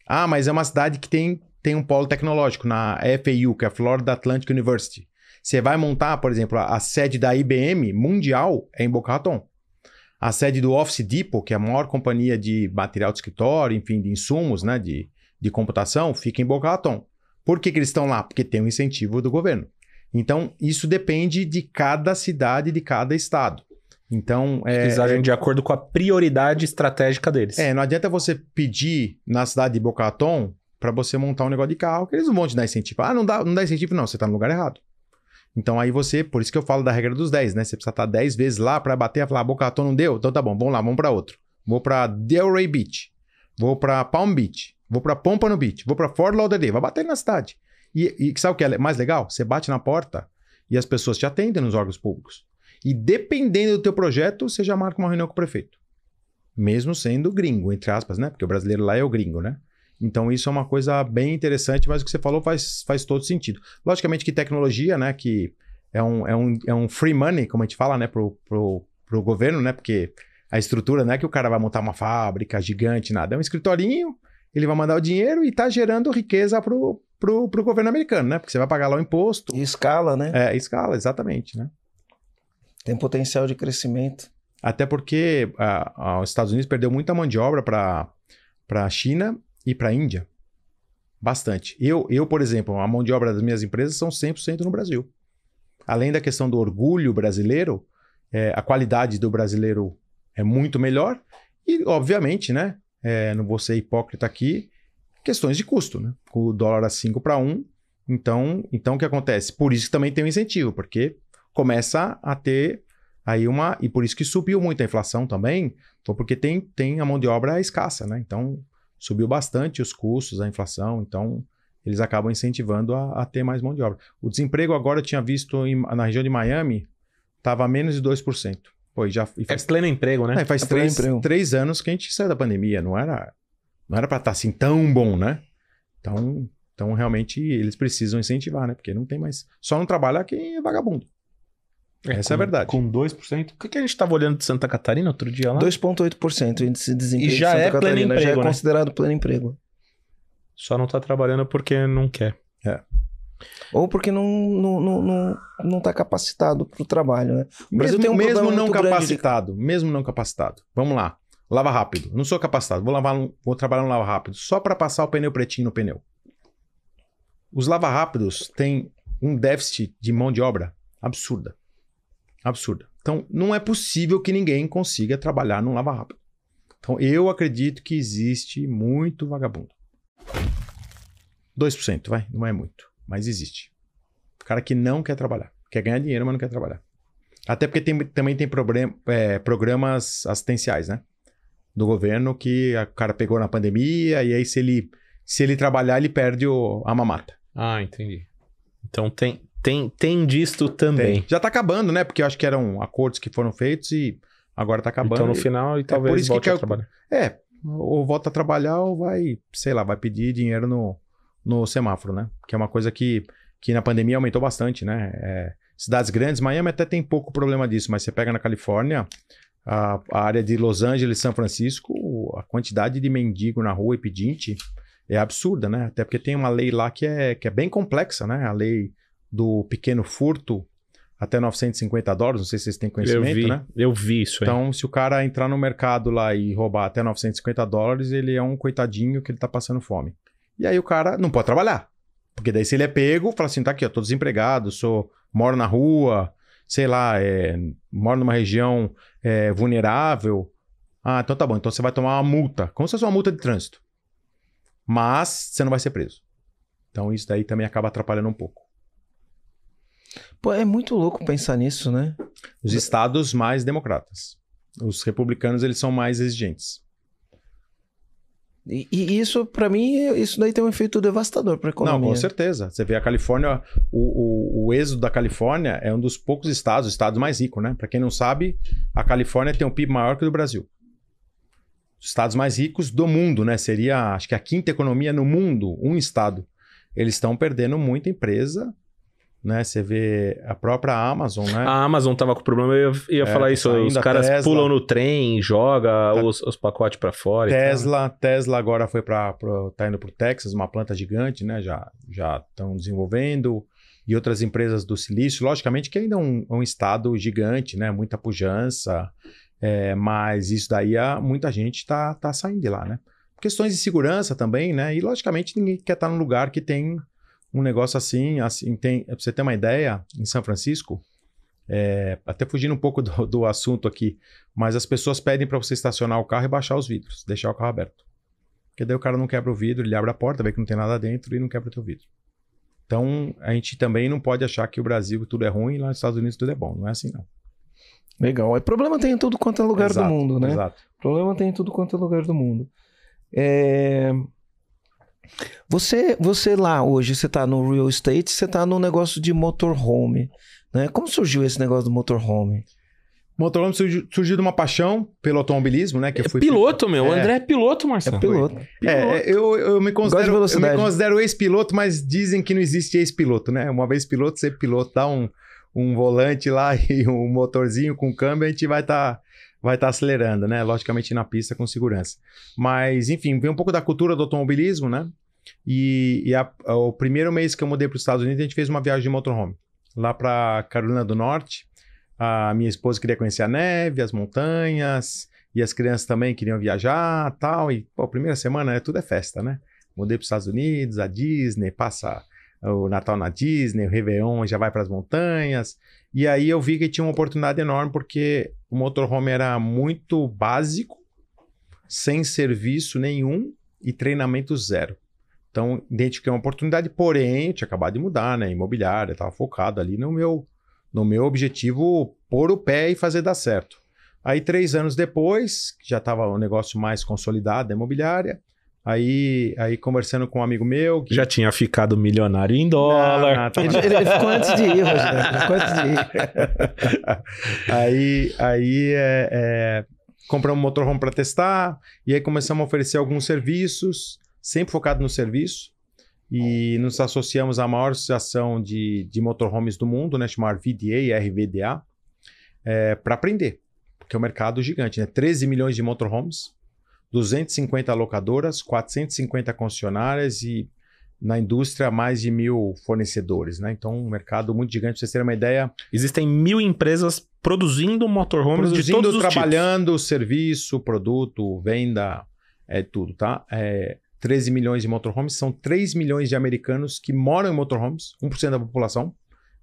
Ah, mas é uma cidade que tem um polo tecnológico, na FAU, que é a Florida Atlantic University. Você vai montar, por exemplo, a sede da IBM mundial é em Boca Raton. A sede do Office Depot, que é a maior companhia de material de escritório, enfim, de insumos, né, de computação, fica em Boca Raton. Por que eles estão lá? Porque tem um incentivo do governo. Então, isso depende de cada cidade, de cada estado. Então, eles agem de acordo com a prioridade estratégica deles. Não adianta você pedir na cidade de Boca Raton para você montar um negócio de carro, que eles não vão te dar incentivo. Ah, não dá incentivo não, você está no lugar errado. Então aí por isso que eu falo da regra dos 10, né? Você precisa estar 10 vezes lá para bater e falar, Boca Raton não deu? Então tá bom, vamos lá, vamos para outro. Vou para Delray Beach, vou para Palm Beach, vou para Pompano Beach, vou para Fort Lauderdale, vai bater na cidade. E sabe o que é mais legal? Você bate na porta e as pessoas te atendem nos órgãos públicos. E dependendo do teu projeto, você já marca uma reunião com o prefeito. Mesmo sendo gringo, entre aspas, né? Porque o brasileiro lá é o gringo, né? Então, isso é uma coisa bem interessante, mas o que você falou faz todo sentido. Logicamente que tecnologia, né, que é um free money, como a gente fala, né, pro governo, né, porque a estrutura não é que o cara vai montar uma fábrica gigante, nada. É um escritorinho, ele vai mandar o dinheiro e tá gerando riqueza pro governo americano, né, porque você vai pagar lá o imposto. E escala, né? Escala, exatamente, né. Tem potencial de crescimento. Até porque os Estados Unidos perdeu muita mão de obra para a China e para a Índia. Bastante. Eu, por exemplo, a mão de obra das minhas empresas são 100% no Brasil. Além da questão do orgulho brasileiro, a qualidade do brasileiro é muito melhor e, obviamente, né, não vou ser hipócrita aqui, questões de custo, né? Com o dólar a 5 para 1, então o que acontece? Por isso que também tem um incentivo, porque começa a ter aí e por isso que subiu muito a inflação também, porque tem a mão de obra escassa, né? Então, subiu bastante os custos, a inflação, então eles acabam incentivando a ter mais mão de obra. O desemprego agora eu tinha visto na região de Miami, estava a menos de 2%. Pô, faz pleno emprego, né? Faz 3 anos que a gente saiu da pandemia, não era para estar assim tão bom, né? Então realmente eles precisam incentivar, né? Porque não tem mais... Só não trabalha quem é vagabundo. Essa é a verdade. Com 2%. O que a gente estava olhando de Santa Catarina outro dia lá? 2,8% o índice de desemprego e já de Santa é Catarina. Pleno emprego, já é né? considerado pleno emprego. Só não está trabalhando porque não quer. Ou porque não está capacitado para o trabalho, né? O Brasil tem um mesmo problema não muito capacitado. Mesmo não capacitado. Vamos lá. Lava rápido. Não sou capacitado. Vou trabalhar no lava rápido só para passar o pneu pretinho no pneu. Os lava rápidos têm um déficit de mão de obra absurda. Então, não é possível que ninguém consiga trabalhar num lava rápido. Então, eu acredito que existe muito vagabundo. 2%, vai. Não é muito. Mas existe. O cara que não quer trabalhar. Quer ganhar dinheiro, mas não quer trabalhar. Até porque também tem programas assistenciais, né? Do governo que o cara pegou na pandemia e aí se ele trabalhar, ele perde a mamata. Ah, entendi. Então tem disto também. Tem. Já tá acabando, né? Porque eu acho que eram acordos que foram feitos e agora tá acabando. Então no final talvez volte a trabalhar. Ou volta a trabalhar ou vai, sei lá, vai pedir dinheiro no no semáforo, né? Que é uma coisa que na pandemia aumentou bastante, né? Cidades grandes, Miami até tem pouco problema disso, mas você pega na Califórnia, a área de Los Angeles, São Francisco, a quantidade de mendigo na rua e pedinte é absurda, né? Até porque tem uma lei lá que é bem complexa, né? A lei do pequeno furto até $950, não sei se vocês têm conhecimento, né? Eu vi isso aí. Então, se o cara entrar no mercado lá e roubar até $950, ele é um coitadinho que ele tá passando fome. E aí o cara não pode trabalhar. Porque daí se ele é pego, fala assim, tá aqui, ó, tô desempregado, moro na rua, sei lá, moro numa região vulnerável. Ah, então tá bom, então você vai tomar uma multa, como se fosse uma multa de trânsito. Mas você não vai ser preso. Então isso daí também acaba atrapalhando um pouco. Pô, é muito louco pensar nisso, né? Os estados mais democratas. Os republicanos, eles são mais exigentes. E isso, pra mim, isso daí tem um efeito devastador pra economia. Não, com certeza. Você vê a Califórnia, o êxodo da Califórnia é um dos poucos estados, os estados mais ricos, né? Pra quem não sabe, a Califórnia tem um PIB maior que o do Brasil. Os estados mais ricos do mundo, né? Seria, acho que a quinta economia no mundo, um estado. Eles estão perdendo muita empresa, né? Você vê a própria Amazon, né? A Amazon tava com problema, eu ia falar isso. Os caras pulam no trem, jogam os pacotes para fora. Tesla agora tá indo pro Texas, uma planta gigante, né? Já estão desenvolvendo. E outras empresas do silício, logicamente que ainda é um estado gigante, né? Muita pujança. Mas isso daí, muita gente tá saindo de lá, né? Questões de segurança também, né? E logicamente ninguém quer estar num lugar que tem um negócio assim tem, pra você ter uma ideia, em São Francisco, até fugindo um pouco do assunto aqui, mas as pessoas pedem para você estacionar o carro e baixar os vidros, deixar o carro aberto. Porque daí o cara não quebra o vidro, ele abre a porta, vê que não tem nada dentro e não quebra o teu vidro. Então, a gente também não pode achar que o Brasil tudo é ruim e lá nos Estados Unidos tudo é bom. Não é assim, não. Legal. Problema tem em tudo quanto é lugar do mundo, né? Exato. Problema tem em tudo quanto é lugar do mundo. Você lá hoje, você tá no real estate, você tá no negócio de motorhome, né? Como surgiu esse negócio do motorhome? Motorhome surgiu de uma paixão pelo automobilismo, né? Que eu fui piloto, meu. O André é piloto, Marcelo. É piloto. Eu me considero ex-piloto, mas dizem que não existe ex-piloto, né? Uma vez piloto, ser piloto, dá um volante lá e um motorzinho com câmbio, a gente vai tá acelerando, né? Logicamente na pista com segurança. Mas, enfim, vem um pouco da cultura do automobilismo, né? E o primeiro mês que eu mudei para os Estados Unidos, a gente fez uma viagem de motorhome. Lá para Carolina do Norte, a minha esposa queria conhecer a neve, as montanhas, e as crianças também queriam viajar, tal. E, pô, primeira semana, tudo é festa, né? Mudei para os Estados Unidos, a Disney, passa o Natal na Disney, o Réveillon já vai para as montanhas. E aí eu vi que tinha uma oportunidade enorme, porque o motorhome era muito básico, sem serviço nenhum e treinamento zero. Então, identifiquei uma oportunidade, porém, eu tinha acabado de mudar, né? Imobiliária, estava focado ali no meu objetivo pôr o pé e fazer dar certo. Aí, 3 anos depois, já estava um negócio mais consolidado da imobiliária, aí conversando com um amigo meu... Já tinha ficado milionário em dólar. Ele ficou antes de ir, Rogério. Ficou antes de ir. Aí compramos um motorhome para testar, e aí começamos a oferecer alguns serviços, sempre focado no serviço, e nos associamos à maior associação de motorhomes do mundo, né, chamada RVDA, RVDA, para aprender, porque é um mercado gigante, né? 13 milhões de motorhomes, 250 locadoras, 450 concessionárias e na indústria mais de 1.000 fornecedores, né? Então, um mercado muito gigante, para vocês terem uma ideia. Existem 1.000 empresas produzindo motorhomes de todos os trabalhando, tipos. Serviço, produto, venda, tudo, tá? 13 milhões de motorhomes, são 3 milhões de americanos que moram em motorhomes, 1% da população,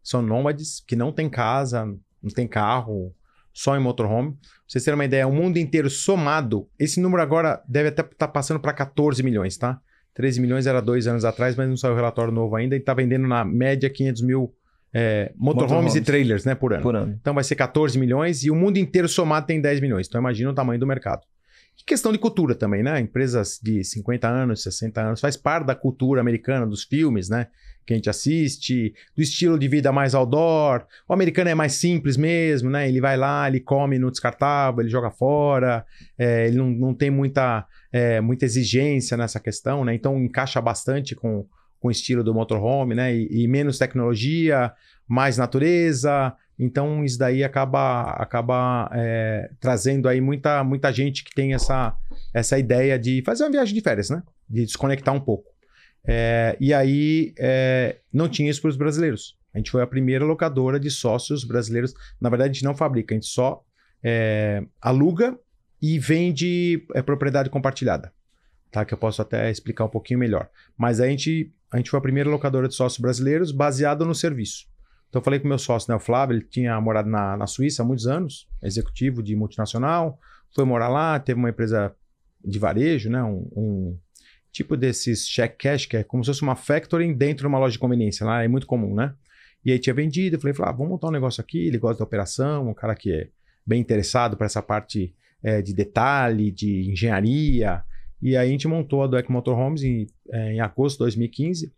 são nômades, que não tem casa, não tem carro, só em motorhome. Pra vocês terem uma ideia, o mundo inteiro somado, esse número agora deve até estar passando para 14 milhões, tá? 13 milhões era 2 anos atrás, mas não saiu o relatório novo ainda, e está vendendo na média 500 mil motorhomes e trailers, né, por ano. Então vai ser 14 milhões e o mundo inteiro somado tem 10 milhões. Então imagina o tamanho do mercado. E questão de cultura também, né? Empresas de 50 anos, 60 anos, faz parte da cultura americana, dos filmes, né? Que a gente assiste, do estilo de vida mais outdoor. O americano é mais simples mesmo, né? Ele vai lá, ele come no descartável, ele joga fora, ele não tem muita exigência nessa questão, né? Então encaixa bastante com com o estilo do motorhome, né? E menos tecnologia, mais natureza. Então, isso daí acaba trazendo aí muita gente que tem essa ideia de fazer uma viagem de férias, né? De desconectar um pouco. E aí, não tinha isso para os brasileiros. A gente foi a primeira locadora de sócios brasileiros. Na verdade, a gente não fabrica, a gente só aluga e vende propriedade compartilhada. Tá? Que eu posso até explicar um pouquinho melhor. Mas a gente foi a primeira locadora de sócios brasileiros baseada no serviço. Então eu falei com o meu sócio, né, o Flávio, ele tinha morado na Suíça há muitos anos, executivo de multinacional, foi morar lá, teve uma empresa de varejo, né, um tipo desses check cash, que é como se fosse uma factoring dentro de uma loja de conveniência, lá é muito comum, né? E aí tinha vendido, eu falei, vamos montar um negócio aqui, ele gosta da operação, um cara que é bem interessado para essa parte de detalhe, de engenharia. E aí a gente montou a Dweck Motorhomes em agosto de 2015,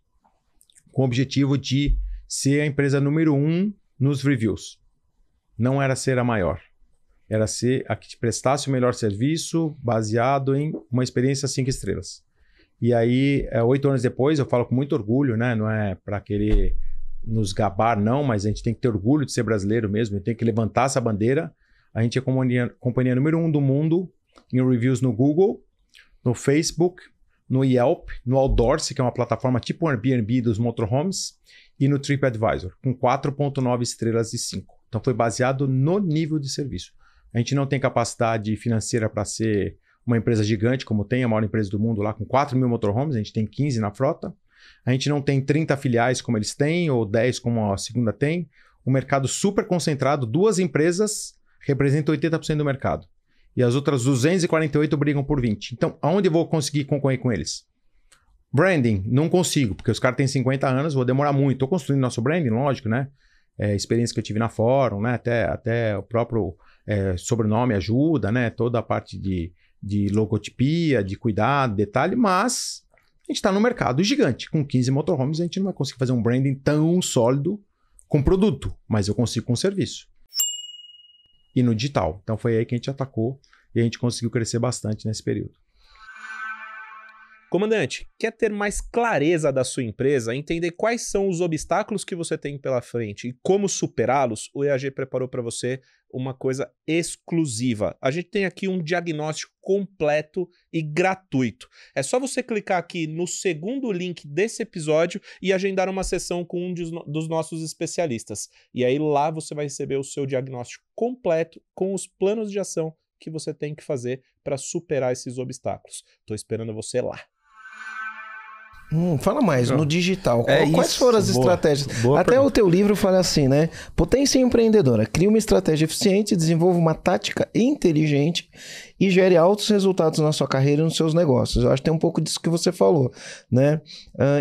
com o objetivo de ser a empresa número 1 nos reviews. Não era ser a maior. Era ser a que te prestasse o melhor serviço baseado em uma experiência 5 estrelas. E aí, 8 anos depois, eu falo com muito orgulho, né? Não é para querer nos gabar, não, mas a gente tem que ter orgulho de ser brasileiro mesmo, a gente tem que levantar essa bandeira. A gente é a companhia número 1 do mundo em reviews no Google, no Facebook, no Yelp, no Outdoors, que é uma plataforma tipo Airbnb dos motorhomes, e no TripAdvisor, com 4.9 estrelas de 5. Então foi baseado no nível de serviço. A gente não tem capacidade financeira para ser uma empresa gigante, como tem a maior empresa do mundo lá, com 4 mil motorhomes, a gente tem 15 na frota. A gente não tem 30 filiais como eles têm, ou 10 como a segunda tem. Um mercado super concentrado, 2 empresas representam 80% do mercado. E as outras 248 brigam por 20%. Então, aonde eu vou conseguir concorrer com eles? Branding, não consigo, porque os caras têm 50 anos, vou demorar muito. Estou construindo nosso branding, lógico, né? Experiência que eu tive na Fórum, né? Até o próprio sobrenome ajuda, né? Toda a parte de logotipia, de cuidado, detalhe, mas a gente está no mercado gigante. Com 15 motorhomes, a gente não vai conseguir fazer um branding tão sólido com produto, mas eu consigo com serviço. E no digital. Então foi aí que a gente atacou e a gente conseguiu crescer bastante nesse período. Comandante, quer ter mais clareza da sua empresa, entender quais são os obstáculos que você tem pela frente e como superá-los? O EAG preparou para você uma coisa exclusiva. A gente tem aqui um diagnóstico completo e gratuito. É só você clicar aqui no segundo link desse episódio e agendar uma sessão com um dos nossos especialistas. E aí lá você vai receber o seu diagnóstico completo com os planos de ação que você tem que fazer para superar esses obstáculos. Estou esperando você lá. Fala mais, no digital, quais foram as estratégias? Até o teu livro fala assim, né? Potência empreendedora, cria uma estratégia eficiente, desenvolva uma tática inteligente e gere altos resultados na sua carreira e nos seus negócios. Eu acho que tem um pouco disso que você falou, né?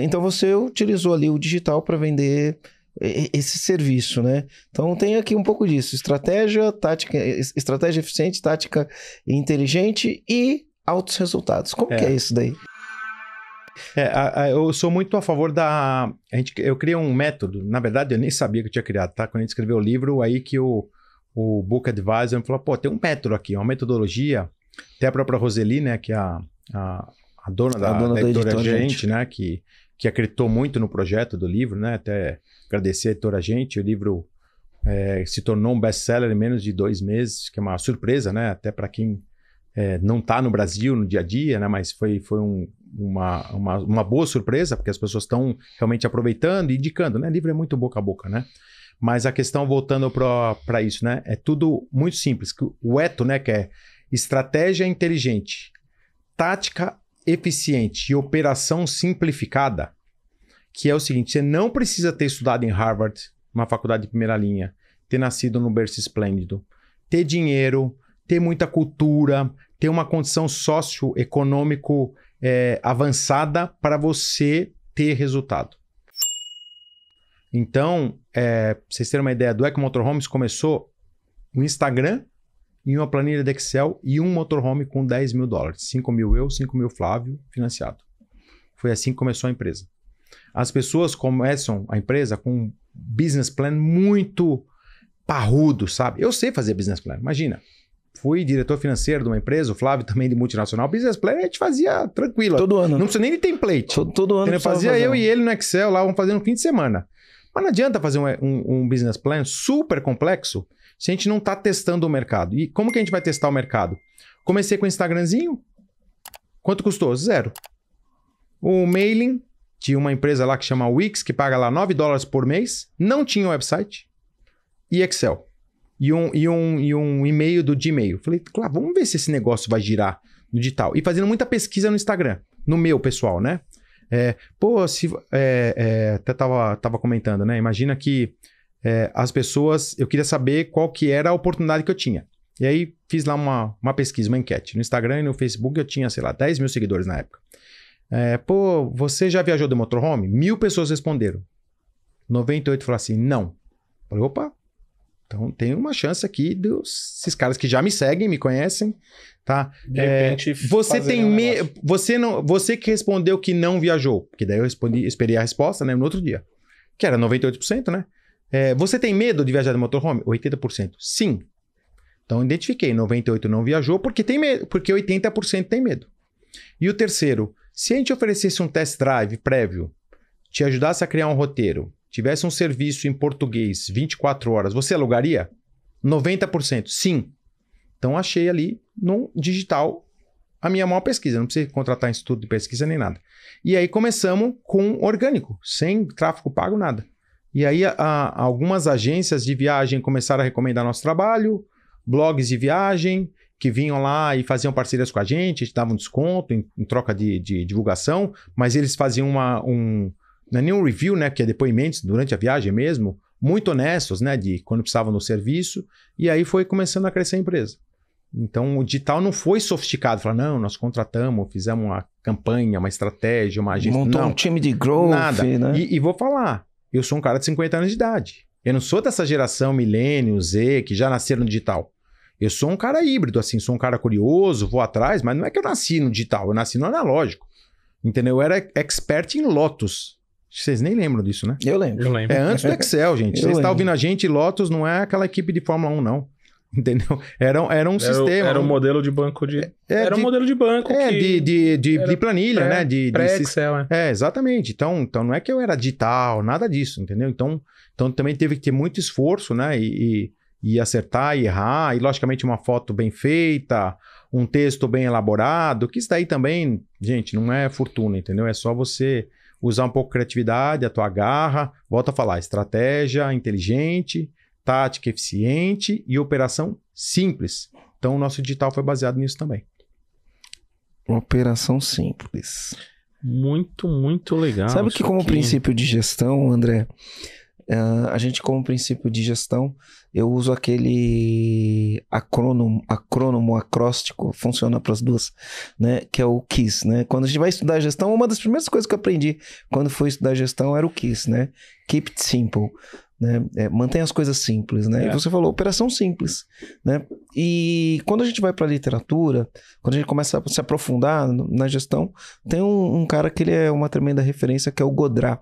Então você utilizou ali o digital para vender esse serviço, né? Então tem aqui um pouco disso, estratégia eficiente, tática inteligente e altos resultados. Como que é isso daí? Eu sou muito a favor eu criei um método, na verdade eu nem sabia que eu tinha criado, tá? Quando a gente escreveu o livro, aí que o Book Advisor me falou, tem um método aqui, uma metodologia, até a própria Roseli, né, que é a dona da editora Gente, né, que acreditou muito no projeto do livro, né, até agradecer a editora Gente, o livro se tornou um best-seller em menos de 2 meses, que é uma surpresa, né, até para quem não está no Brasil no dia a dia, né, mas foi uma boa surpresa, porque as pessoas estão realmente aproveitando e indicando, né? Livro é muito boca a boca, né? Mas a questão, voltando para isso, né? É tudo muito simples. O ETO, né? Que é estratégia inteligente, tática eficiente e operação simplificada, que é o seguinte, você não precisa ter estudado em Harvard, uma faculdade de primeira linha, ter nascido num berço esplêndido, ter dinheiro, ter muita cultura, ter uma condição socioeconômico avançada para você ter resultado. Então, pra vocês terem uma ideia, do Dweck Motorhomes começou no Instagram e uma planilha de Excel e um motorhome com $10 mil. 5 mil eu, 5 mil Flávio, financiado. Foi assim que começou a empresa. As pessoas começam a empresa com um business plan muito parrudo, sabe? Eu sei fazer business plan, imagina. fui diretor financeiro de uma empresa, o Flávio também de multinacional, business plan a gente fazia tranquilo. Todo ano. Não precisa nem de template. Todo ano. Fazia eu e ele no Excel lá, vamos fazer no fim de semana. Mas não adianta fazer um business plan super complexo se a gente não está testando o mercado. E como que a gente vai testar o mercado? Comecei com o Instagramzinho. Quanto custou? 0. O mailing, tinha uma empresa lá que chama Wix, que paga lá $9 por mês. Não tinha website. E Excel. E um e-mail do Gmail. Falei, claro, vamos ver se esse negócio vai girar no digital. E fazendo muita pesquisa no Instagram. No meu, pessoal, né? Até tava comentando, né? Imagina que as pessoas... Eu queria saber qual que era a oportunidade que eu tinha. E aí, fiz lá uma pesquisa, uma enquete. No Instagram e no Facebook eu tinha, sei lá, 10 mil seguidores na época. Você já viajou de motorhome? 1.000 pessoas responderam. 98 falaram assim, não. Falei, opa, então tem uma chance aqui desses caras que já me seguem, me conhecem, tá? De repente, você que respondeu que não viajou, porque daí eu esperei a resposta, né, no outro dia, que era 98%, né? Você tem medo de viajar de motorhome? 80%. Sim. Então, identifiquei, 98% não viajou porque tem medo, porque 80% tem medo. E o terceiro, se a gente oferecesse um test drive prévio, te ajudasse a criar um roteiro, tivesse um serviço em português 24 horas, você alugaria? 90%. Sim. Então, achei ali no digital a minha maior pesquisa. Não precisei contratar instituto de pesquisa nem nada. E aí começamos com orgânico, sem tráfego pago, nada. E aí algumas agências de viagem começaram a recomendar nosso trabalho, blogs de viagem que vinham lá e faziam parcerias com a gente davam desconto em troca de divulgação, mas eles faziam não é nem um review, né, que é depoimentos durante a viagem mesmo, muito honestos, né, de quando precisavam do serviço, e aí foi começando a crescer a empresa. Então o digital não foi sofisticado, falar, não, nós contratamos, fizemos uma campanha, uma estratégia, uma agência, montou um time de growth, nada. Né? E vou falar, eu sou um cara de 50 anos de idade. Eu não sou dessa geração milênio, Z, que já nasceram no digital. Eu sou um cara híbrido, assim, sou um cara curioso, vou atrás, mas não é que eu nasci no digital, eu nasci no analógico. Entendeu? Eu era expert em Lotus. Vocês nem lembram disso, né? Eu lembro. É antes do Excel, gente. Vocês estão ouvindo a gente, Lotus não é aquela equipe de Fórmula 1, não. Entendeu? Era um sistema. Era um modelo de banco de... Era um modelo de banco de planilha, né? Pré-Excel, exatamente. Então não é que eu era digital, nada disso, entendeu? Então também teve que ter muito esforço, né? E acertar e errar. E, logicamente, uma foto bem feita, um texto bem elaborado, que isso daí também, gente, não é fortuna, entendeu? É só você usar um pouco de criatividade, a tua garra. Volto a falar, estratégia inteligente, tática eficiente e operação simples. Então, o nosso digital foi baseado nisso também. Operação simples. Muito, muito legal. Sabe que como princípio de gestão, André, a gente como princípio de gestão, eu uso aquele acróstico, funciona para as duas, né? Que é o KISS, né? Quando a gente vai estudar gestão, uma das primeiras coisas que eu aprendi quando fui estudar gestão era o KISS, né? Keep it simple. Né? Mantém as coisas simples, né? E você falou, operação simples, né? E quando a gente vai para a literatura, quando a gente começa a se aprofundar na gestão, tem um cara que ele é uma tremenda referência, que é o Godrat.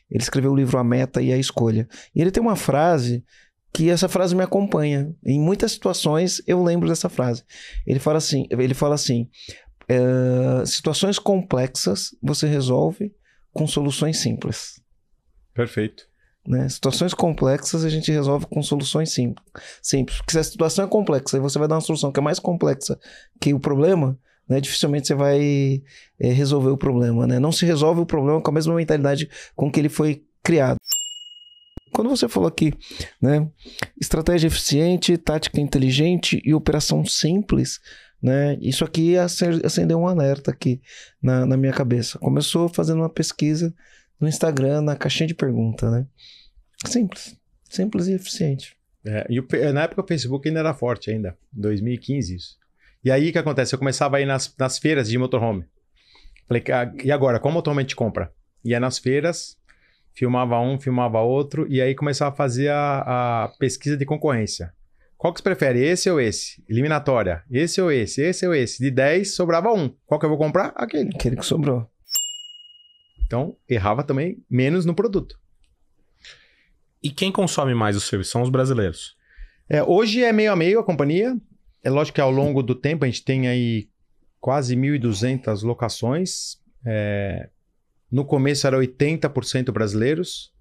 Ele escreveu o livro A Meta e a Escolha. E ele tem uma frase que essa frase me acompanha. Em muitas situações eu lembro dessa frase. Ele fala assim, situações complexas você resolve com soluções simples. Perfeito. Né? Situações complexas a gente resolve com soluções simples. Porque se a situação é complexa e você vai dar uma solução que é mais complexa que o problema, né? Dificilmente você vai resolver o problema. Né? Não se resolve o problema com a mesma mentalidade com que ele foi criado. Quando você falou aqui, né? Estratégia eficiente, tática inteligente e operação simples, né? Isso aqui acendeu um alerta aqui na minha cabeça. Começou fazendo uma pesquisa no Instagram, na caixinha de pergunta, né? Simples e eficiente. Na época o Facebook ainda era forte ainda, 2015 isso. E aí o que acontece? Eu começava a ir nas feiras de motorhome. Falei, e agora, qual motorhome a gente compra? Ia nas feiras, filmava um, filmava outro, e aí começava a fazer a pesquisa de concorrência. Qual que você prefere, esse ou esse? Eliminatória, esse ou esse, esse ou esse. De 10, sobrava um. Qual que eu vou comprar? Aquele que sobrou. Então, errava também menos no produto. E quem consome mais o serviço? São os brasileiros. Hoje é meio a meio a companhia. É lógico que ao longo do tempo a gente tem aí quase 1.200 locações. No começo era 80% brasileiros,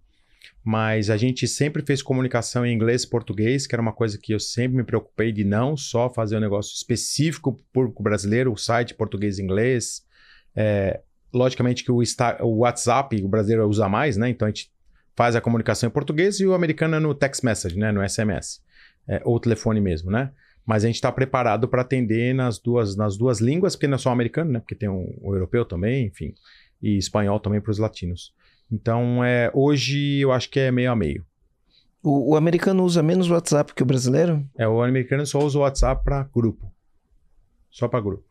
mas a gente sempre fez comunicação em inglês e português, que era uma coisa que eu sempre me preocupei de não só fazer um negócio específico para o público brasileiro, o site português e inglês. Logicamente que o WhatsApp o brasileiro usa mais, né? Então a gente faz a comunicação em português e o americano é no text message, né? No SMS, ou telefone mesmo, né? Mas a gente está preparado para atender nas duas línguas, porque não é só o americano, né? Porque tem o europeu também, enfim, e espanhol também para os latinos. Então, hoje eu acho que é meio a meio. O americano usa menos o WhatsApp que o brasileiro? O americano só usa o WhatsApp para grupo. Só para grupo.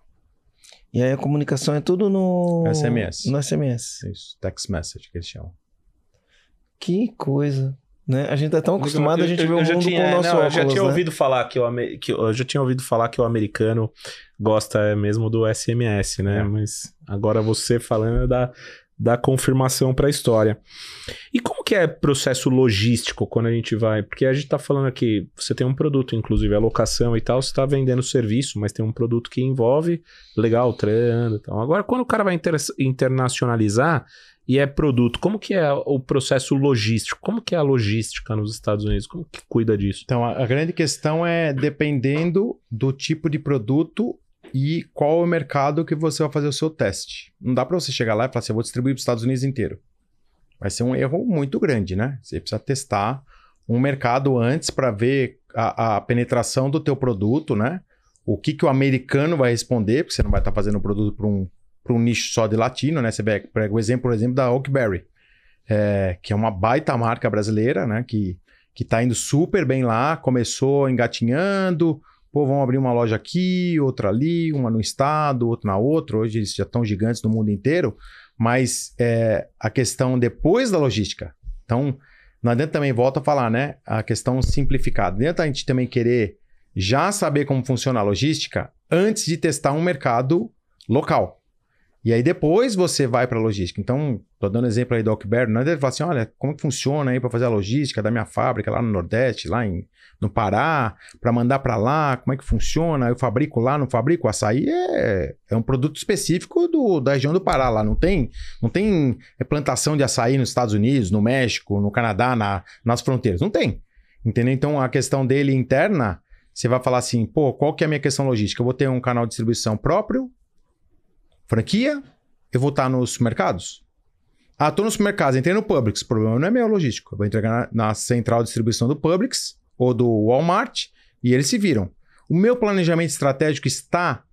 E aí a comunicação é tudo no... SMS. No SMS. Isso, text message que eles chamam. Que coisa... Né? A gente é tão acostumado, a gente vê o mundo com o nosso óculos, eu já tinha né? ouvido falar eu já tinha ouvido falar que o americano gosta mesmo do SMS, né? Mas agora você falando dá confirmação para a história. E como que é processo logístico quando a gente vai... Porque a gente tá falando aqui, você tem um produto, inclusive a locação e tal, você tá vendendo serviço, mas tem um produto que envolve, legal, treino e tal. Agora, quando o cara vai internacionalizar... E é produto. Como que é o processo logístico? Como que é a logística nos Estados Unidos? Como que cuida disso? Então, a grande questão é dependendo do tipo de produto e qual é o mercado que você vai fazer o seu teste. Não dá para você chegar lá e falar assim, eu vou distribuir para os Estados Unidos inteiro. Vai ser um erro muito grande, né? Você precisa testar um mercado antes para ver a penetração do teu produto, né? O que o americano vai responder, porque você não vai estar fazendo o produto para um nicho só de latino, né? Você pega o exemplo, da Oakberry, que é uma baita marca brasileira, né? Que tá indo super bem lá, começou engatinhando, vamos abrir uma loja aqui, outra ali, uma no estado, outra na outra, hoje eles já estão gigantes no mundo inteiro, mas a questão depois da logística, então não adianta também, volto a falar, né? A questão simplificada, não adianta a gente também querer já saber como funciona a logística antes de testar um mercado local. E aí depois você vai para a logística. Então, tô dando exemplo aí do Oakberry, não é dele falar assim, olha, como que funciona aí para fazer a logística da minha fábrica lá no Nordeste, lá no Pará, para mandar para lá, como é que funciona? Eu fabrico lá, não fabrico? O açaí é um produto específico da região do Pará lá, não tem plantação de açaí nos Estados Unidos, no México, no Canadá, nas fronteiras, não tem. Entendeu? Então, a questão dele interna, você vai falar assim, qual que é a minha questão logística? Eu vou ter um canal de distribuição próprio, franquia, eu vou estar nos supermercados? Estou nos supermercados, entrei no Publix, o problema não é meu logístico. Eu vou entregar na central de distribuição do Publix ou do Walmart e eles se viram. O meu planejamento estratégico está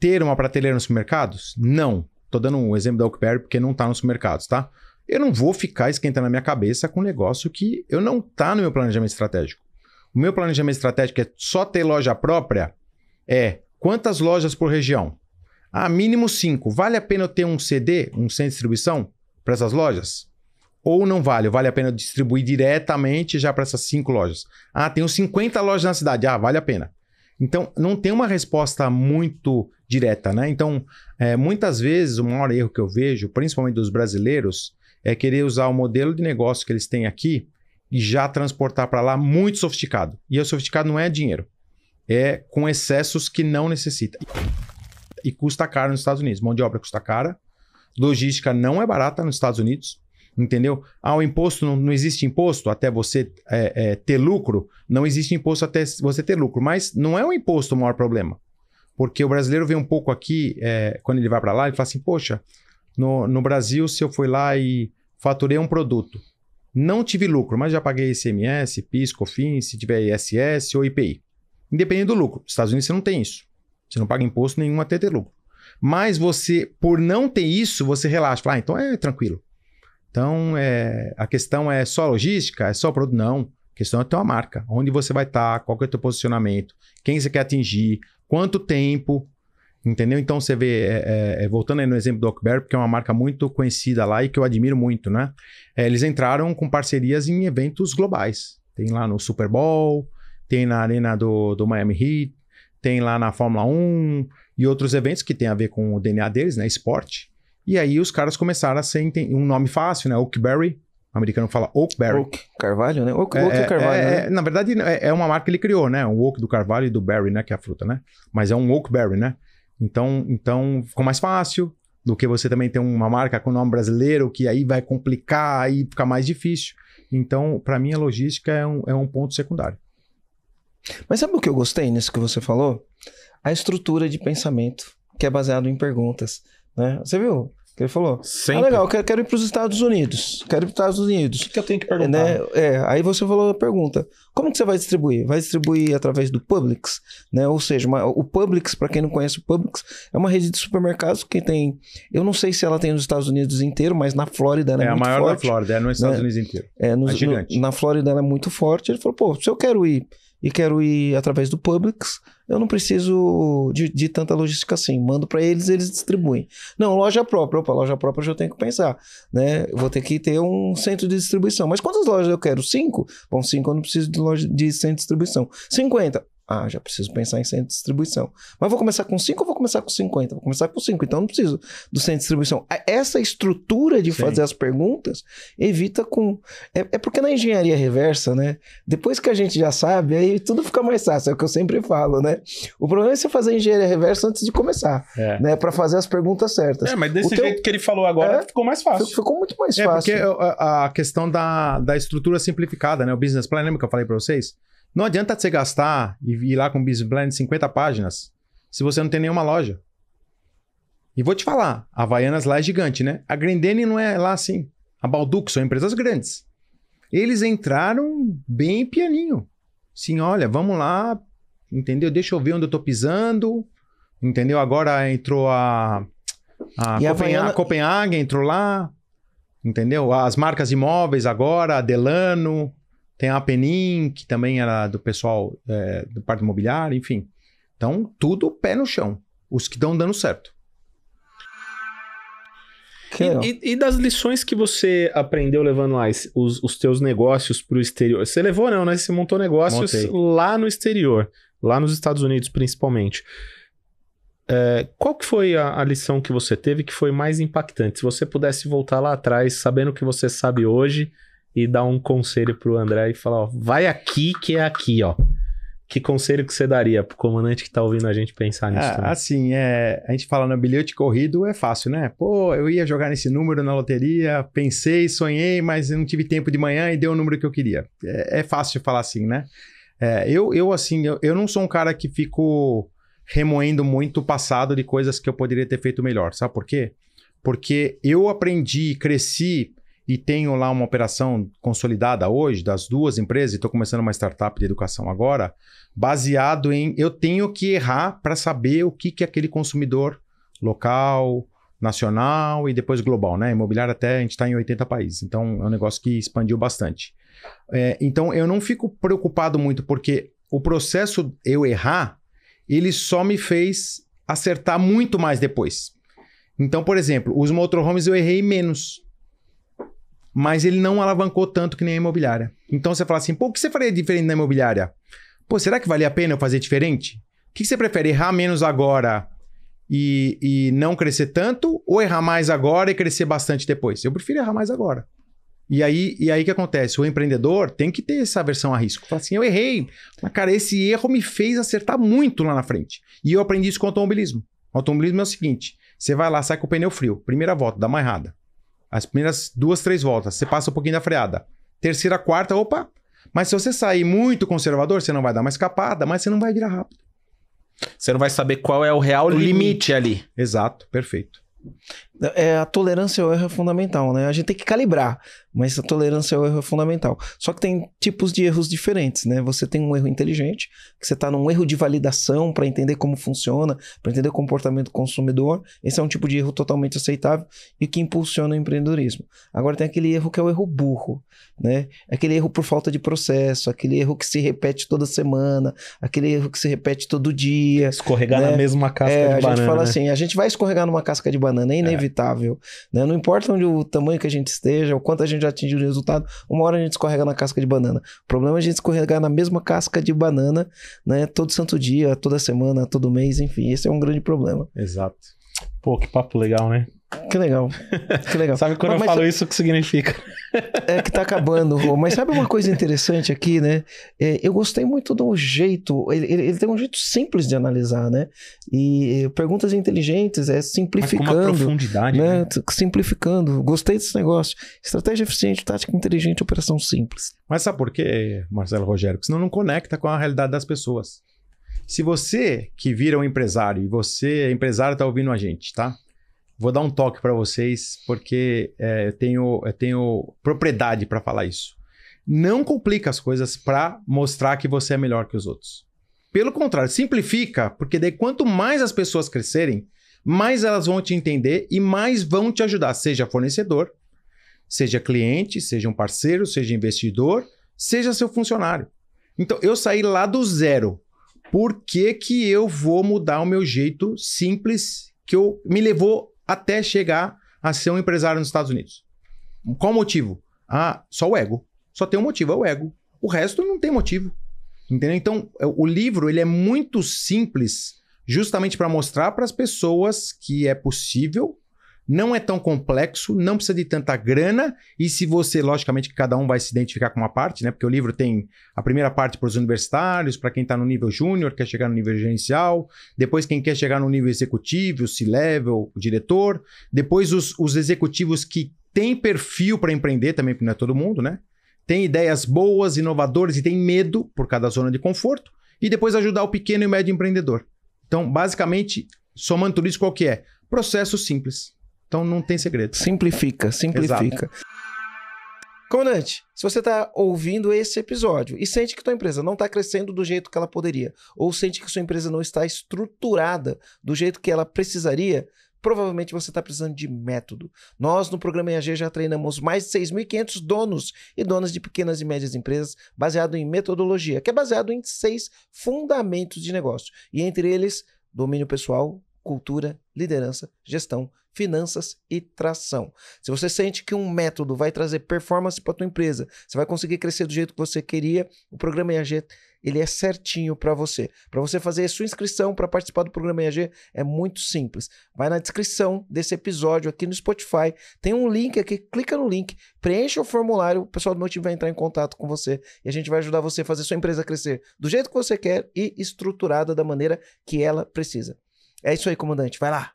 ter uma prateleira nos supermercados? Não. Estou dando um exemplo da Oakberry porque não está nos supermercados, tá? Eu não vou ficar esquentando a minha cabeça com um negócio que eu não está no meu planejamento estratégico. O meu planejamento estratégico é só ter loja própria, quantas lojas por região? Mínimo 5. Vale a pena eu ter um CD, um centro de distribuição, para essas lojas? Ou não vale? Vale a pena distribuir diretamente já para essas 5 lojas? Tenho 50 lojas na cidade. Vale a pena. Então, não tem uma resposta muito direta, né? Então, muitas vezes, o maior erro que eu vejo, principalmente dos brasileiros, é querer usar o modelo de negócio que eles têm aqui e já transportar para lá muito sofisticado. E o sofisticado não é dinheiro. É com excessos que não necessita. E custa caro nos Estados Unidos. Mão de obra custa cara. Logística não é barata nos Estados Unidos. Entendeu? O imposto, não existe imposto até você ter lucro. Não existe imposto até você ter lucro. Mas não é o imposto o maior problema. Porque o brasileiro vê um pouco aqui, quando ele vai para lá, ele fala assim, poxa, no Brasil, se eu fui lá e faturei um produto, não tive lucro, mas já paguei ICMS, PIS, COFINS, se tiver ISS ou IPI. Independente do lucro. Nos Estados Unidos você não tem isso. Você não paga imposto nenhum até ter lucro. Mas você, por não ter isso, você relaxa. Fala, então é tranquilo. Então, a questão é só logística? É só produto? Não. A questão é ter uma marca. Onde você vai estar? Qual que é o teu posicionamento? Quem você quer atingir? Quanto tempo? Entendeu? Então, você vê, voltando aí no exemplo do Oakberry, porque é uma marca muito conhecida lá e que eu admiro muito, né? Eles entraram com parcerias em eventos globais. Tem lá no Super Bowl, tem na arena do Miami Heat, tem lá na Fórmula 1 e outros eventos que tem a ver com o DNA deles, né? Esporte. E aí os caras começaram a ser um nome fácil, né? Oakberry, O americano fala Oakberry. Oak, Carvalho, né? Oak e Carvalho, né? Na verdade, é uma marca que ele criou, né? O Oak do Carvalho e do Berry, né? Que é a fruta, né? Mas é um Oakberry, né? Então ficou mais fácil do que você também ter uma marca com nome brasileiro, que aí vai complicar, aí fica mais difícil. Então, para mim, a logística é um ponto secundário. Mas sabe o que eu gostei nisso que você falou? A estrutura de pensamento, que é baseado em perguntas, né? Você viu? Que ele falou, legal, quero ir para os Estados Unidos. Quero ir para os Estados Unidos. O que eu tenho que perguntar? Né? Aí você falou a pergunta, como que você vai distribuir? Vai distribuir através do Publix, né? Ou seja, o Publix, para quem não conhece o Publix, é uma rede de supermercados que tem, eu não sei se ela tem nos Estados Unidos inteiro, mas na Flórida ela é muito forte. É a maior da Flórida, nos Estados Unidos inteiro. É gigante. Na Flórida ela é muito forte. Ele falou, pô, se eu quero ir e quero ir através do Publix, eu não preciso de tanta logística assim. Mando para eles distribuem. Não, loja própria. Opa, loja própria eu já tenho que pensar, né? Eu vou ter que ter um centro de distribuição. Mas quantas lojas eu quero? 5? Bom, 5 eu não preciso de centro de distribuição. 50? Ah, já preciso pensar em centro de distribuição. Mas vou começar com 5 ou vou começar com 50? Vou começar com 5, então não preciso do centro de distribuição. Essa estrutura de fazer as perguntas evita com... É porque na engenharia reversa, né? Depois que a gente já sabe, aí tudo fica mais fácil, é o que eu sempre falo, né? O problema é você fazer engenharia reversa antes de começar, né? Para fazer as perguntas certas. Mas desse jeito que ele falou agora, ficou mais fácil. Ficou muito mais fácil. Porque a questão da estrutura simplificada, né? O business plan, lembra que eu falei para vocês? Não adianta você gastar e ir lá com um business plan de 50 páginas se você não tem nenhuma loja. E vou te falar, a Havaianas lá é gigante, né? A Grendene não é lá assim. A Balduco são empresas grandes. Eles entraram bem pianinho. Sim, olha, vamos lá, entendeu? Deixa eu ver onde eu tô pisando, entendeu? Agora entrou a Copenhagen entrou lá, entendeu? As marcas imóveis agora, a Delano... Tem a Penin, que também era do pessoal do parte imobiliário, enfim. Então, tudo pé no chão. Os que estão dando certo. E das lições que você aprendeu levando lá os teus negócios para o exterior? Você levou, não, né? Você montou negócios lá no exterior. Lá nos Estados Unidos, principalmente. Qual que foi a lição que você teve que foi mais impactante? Se você pudesse voltar lá atrás, sabendo o que você sabe hoje... E dar um conselho pro André e falar, ó, vai aqui que é aqui, ó. Que conselho que você daria pro comandante que tá ouvindo a gente pensar nisso também? Assim, a gente fala no bilhete corrido, é fácil, né? Pô, eu ia jogar nesse número na loteria, pensei, sonhei, mas eu não tive tempo de manhã e deu o número que eu queria. É fácil falar assim, né? Eu não sou um cara que fico remoendo muito o passado de coisas que eu poderia ter feito melhor. Sabe por quê? Porque eu aprendi, cresci... E tenho lá uma operação consolidada hoje, das 2 empresas, e estou começando uma startup de educação agora, baseado em eu tenho que errar para saber o que é aquele consumidor local, nacional e depois global, né? Imobiliário até a gente está em 80 países, então é um negócio que expandiu bastante. Então eu não fico preocupado muito, porque o processo eu errar, ele só me fez acertar muito mais depois. Então, por exemplo, os motorhomes eu errei menos. Mas ele não alavancou tanto que nem a imobiliária. Então você fala assim, pô, o que você faria diferente na imobiliária? Pô, será que valia a pena eu fazer diferente? O que você prefere, errar menos agora e não crescer tanto? Ou errar mais agora e crescer bastante depois? Eu prefiro errar mais agora. E aí o que acontece? O empreendedor tem que ter essa aversão a risco. Fala assim, eu errei, mas cara, esse erro me fez acertar muito lá na frente. E eu aprendi isso com o automobilismo. O automobilismo é o seguinte, você vai lá, sai com o pneu frio, primeira volta, dá uma errada. As primeiras 2, 3 voltas, você passa um pouquinho da freada. Terceira, quarta, opa. Mas se você sair muito conservador, você não vai dar uma escapada, mas você não vai virar rápido. Você não vai saber qual é o real limite ali. Exato, perfeito. A tolerância ao erro é fundamental, né? A gente tem que calibrar, mas a tolerância ao erro é fundamental. Só que tem tipos de erros diferentes, né? Você tem um erro inteligente, que você está num erro de validação para entender como funciona, para entender o comportamento do consumidor. Esse é um tipo de erro totalmente aceitável e que impulsiona o empreendedorismo. Agora tem aquele erro que é o erro burro, né? Aquele erro por falta de processo, aquele erro que se repete toda semana, aquele erro que se repete todo dia. Escorregar na mesma casca de banana. A gente fala assim, a gente vai escorregar numa casca de banana, é inevitável, né? Não importa onde o tamanho que a gente esteja, o quanto a gente já atingiu o resultado, uma hora a gente escorrega na casca de banana. O problema é a gente escorregar na mesma casca de banana, né? Todo santo dia, toda semana, todo mês, enfim, esse é um grande problema. Exato. Pô, que papo legal, né? Que legal. Que legal. Sabe quando eu falo isso, o que significa? É que tá acabando, Rô. Mas sabe uma coisa interessante aqui, né? Eu gostei muito do jeito... Ele tem um jeito simples de analisar, né? E perguntas inteligentes, simplificando. Mas com uma profundidade, né? Simplificando. Gostei desse negócio. Estratégia eficiente, tática inteligente, operação simples. Mas sabe por quê, Marcelo Rogério? Porque senão não conecta com a realidade das pessoas. Se você que vira um empresário e você, empresário, está ouvindo a gente, tá? Vou dar um toque para vocês, porque eu tenho propriedade para falar isso. Não complica as coisas para mostrar que você é melhor que os outros. Pelo contrário, simplifica, porque daí quanto mais as pessoas crescerem, mais elas vão te entender e mais vão te ajudar, seja fornecedor, seja cliente, seja um parceiro, seja investidor, seja seu funcionário. Então, eu saí lá do zero. Por que que eu vou mudar o meu jeito simples que me levou até chegar a ser um empresário nos Estados Unidos? Qual o motivo? Só o ego. Só tem um motivo, é o ego. O resto não tem motivo. Entendeu? Então, o livro ele é muito simples justamente para mostrar para as pessoas que é possível, não é tão complexo, não precisa de tanta grana, e se você, logicamente, que cada um vai se identificar com uma parte, né? Porque o livro tem a primeira parte para os universitários, para quem está no nível júnior, quer chegar no nível gerencial, depois quem quer chegar no nível executivo, C-level, o diretor, depois os executivos que têm perfil para empreender também, porque não é todo mundo, né? Tem ideias boas, inovadoras e tem medo por cada zona de conforto, e depois ajudar o pequeno e médio empreendedor. Então, basicamente, somando tudo isso, qual que é? Processo simples. Então não tem segredo. Simplifica. Exato. Comandante, se você está ouvindo esse episódio e sente que tua empresa não está crescendo do jeito que ela poderia, ou sente que sua empresa não está estruturada do jeito que ela precisaria, provavelmente você está precisando de método. Nós, no programa EAG, já treinamos mais de 6.500 donos e donas de pequenas e médias empresas, baseado em metodologia, que é baseado em 6 fundamentos de negócio. E entre eles, domínio pessoal, cultura, liderança, gestão, finanças e tração. Se você sente que um método vai trazer performance para tua empresa, você vai conseguir crescer do jeito que você queria, o programa EAG ele é certinho para você. Para você fazer a sua inscrição para participar do programa EAG é muito simples. Vai na descrição desse episódio aqui no Spotify, tem um link aqui, clica no link, preencha o formulário, o pessoal do meu time vai entrar em contato com você e a gente vai ajudar você a fazer sua empresa crescer do jeito que você quer e estruturada da maneira que ela precisa. É isso aí, comandante, vai lá.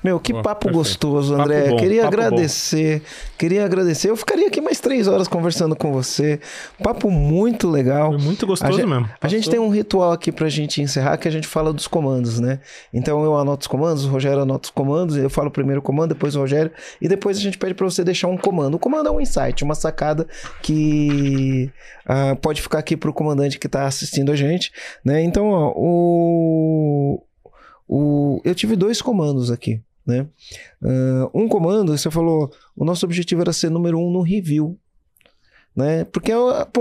Meu, que papo perfeito. Gostoso, André. Papo bom, queria agradecer. Eu ficaria aqui mais 3 horas conversando com você. Papo muito legal. Muito gostoso mesmo. A gente tem um ritual aqui pra gente encerrar que a gente fala dos comandos, né? Então eu anoto os comandos, o Rogério anota os comandos, eu falo primeiro o comando, depois o Rogério, e depois a gente pede pra você deixar um comando. O comando é um insight, uma sacada que pode ficar aqui pro comandante que tá assistindo a gente, né? Então, ó, eu tive 2 comandos aqui, né? Um comando, você falou, o nosso objetivo era ser número 1 no review, né? Porque,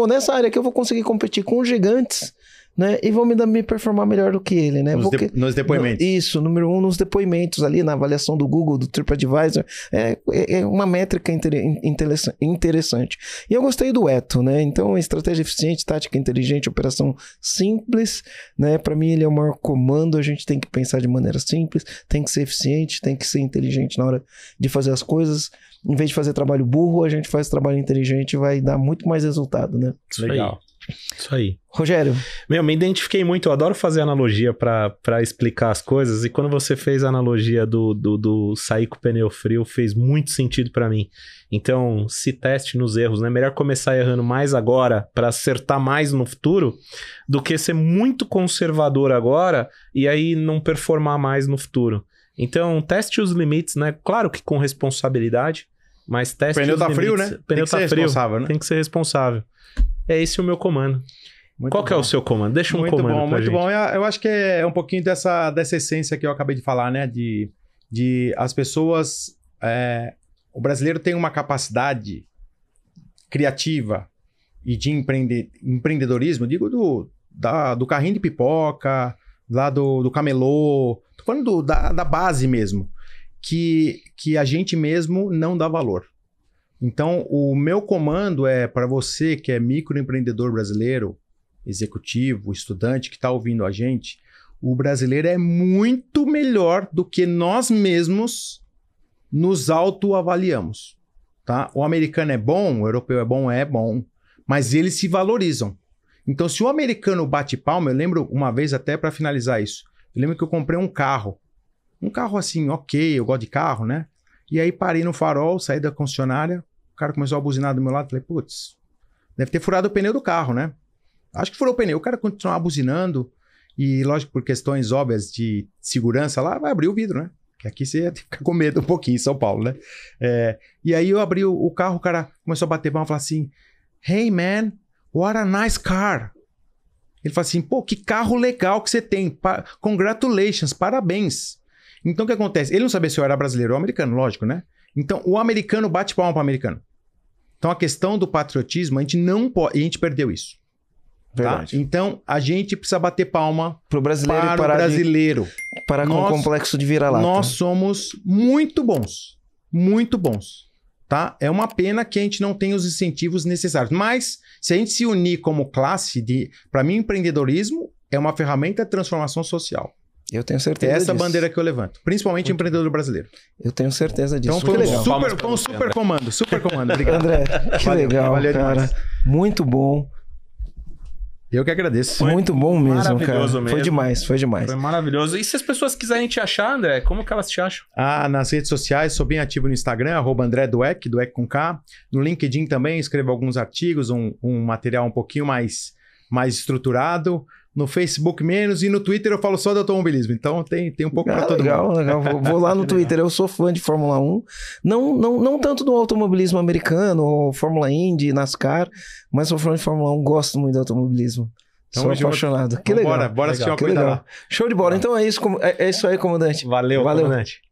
nessa área aqui eu vou conseguir competir com gigantes, né? E vão me performar melhor do que ele, né? Nos depoimentos. Isso, número 1 nos depoimentos ali, na avaliação do Google, do TripAdvisor. É uma métrica interessante. E eu gostei do ETO, né? Então, estratégia eficiente, tática inteligente, operação simples, né? Para mim, ele é o maior comando. A gente tem que pensar de maneira simples, tem que ser eficiente, tem que ser inteligente na hora de fazer as coisas. Em vez de fazer trabalho burro, a gente faz trabalho inteligente e vai dar muito mais resultado, né? Legal. Isso aí. Rogério. Me identifiquei muito, eu adoro fazer analogia para explicar as coisas, e quando você fez a analogia do sair com o pneu frio, fez muito sentido para mim. Então, se teste nos erros, né? Melhor começar errando mais agora para acertar mais no futuro, do que ser muito conservador agora e aí não performar mais no futuro. Então, teste os limites, né? Claro que com responsabilidade, mas teste os limites. O pneu tá frio, né? Pneu tá frio, né? Tem que ser responsável. É esse o meu comando. Qual que é o seu comando? Deixa um comando pra gente. Muito bom. Eu acho que é um pouquinho dessa essência que eu acabei de falar, né? De as pessoas... o brasileiro tem uma capacidade criativa e de empreendedorismo, digo do carrinho de pipoca, lá do camelô, tô falando da base mesmo, que a gente mesmo não dá valor. Então, o meu comando é para você que é microempreendedor brasileiro, executivo, estudante que está ouvindo a gente, O brasileiro é muito melhor do que nós mesmos nos autoavaliamos, tá? O americano é bom, o europeu é bom, mas eles se valorizam. Então, se o americano bate palma, eu lembro uma vez até para finalizar isso, eu lembro que eu comprei um carro assim, ok, eu gosto de carro, né? E aí parei no farol, saí da concessionária, o cara começou a buzinar do meu lado, falei, putz, deve ter furado o pneu do carro, né? Acho que furou o pneu, o cara continuava buzinando e, lógico, por questões óbvias de segurança lá, vai abrir o vidro, né? Que aqui você ia ter que ficar com medo um pouquinho em São Paulo, né? E aí eu abri o carro, o cara começou a bater palma e falar assim, hey man, what a nice car. Ele falou assim, pô, que carro legal que você tem. Congratulations, parabéns. Então o que acontece? Ele não sabia se eu era brasileiro ou americano, lógico, né? Então o americano bate palma para o americano. Então a questão do patriotismo, a gente não pode, e a gente perdeu isso. Tá? Então a gente precisa bater palma pro brasileiro para o brasileiro. Parar com o complexo de vira-lata. Nós somos muito bons. Muito bons. Tá? É uma pena que a gente não tem os incentivos necessários. Mas, se a gente se unir como classe, para mim, empreendedorismo é uma ferramenta de transformação social. Eu tenho certeza disso. É essa bandeira que eu levanto. Principalmente empreendedor brasileiro. Eu tenho certeza disso. Então, foi um super comando. Super comando. Obrigado. André, que legal, cara. Demais. Muito bom. Eu que agradeço. Muito bom mesmo, cara. Mesmo. Foi demais. Foi maravilhoso. E se as pessoas quiserem te achar, André, como que elas te acham? Nas redes sociais, sou bem ativo no Instagram, @André Dweck, Dweck com K. No LinkedIn também, escrevo alguns artigos, um material um pouquinho mais estruturado. No Facebook menos, e no Twitter eu falo só de automobilismo. Então tem um pouco para todo mundo. Legal. Vou lá no Twitter, eu sou fã de Fórmula 1. Não tanto do automobilismo americano, ou Fórmula Indy, NASCAR, mas sou fã de Fórmula 1, gosto muito do automobilismo. Sou apaixonado. Que legal. Bora assistir uma coisa lá. Show de bola. Então é isso aí, comandante. Valeu. Comandante.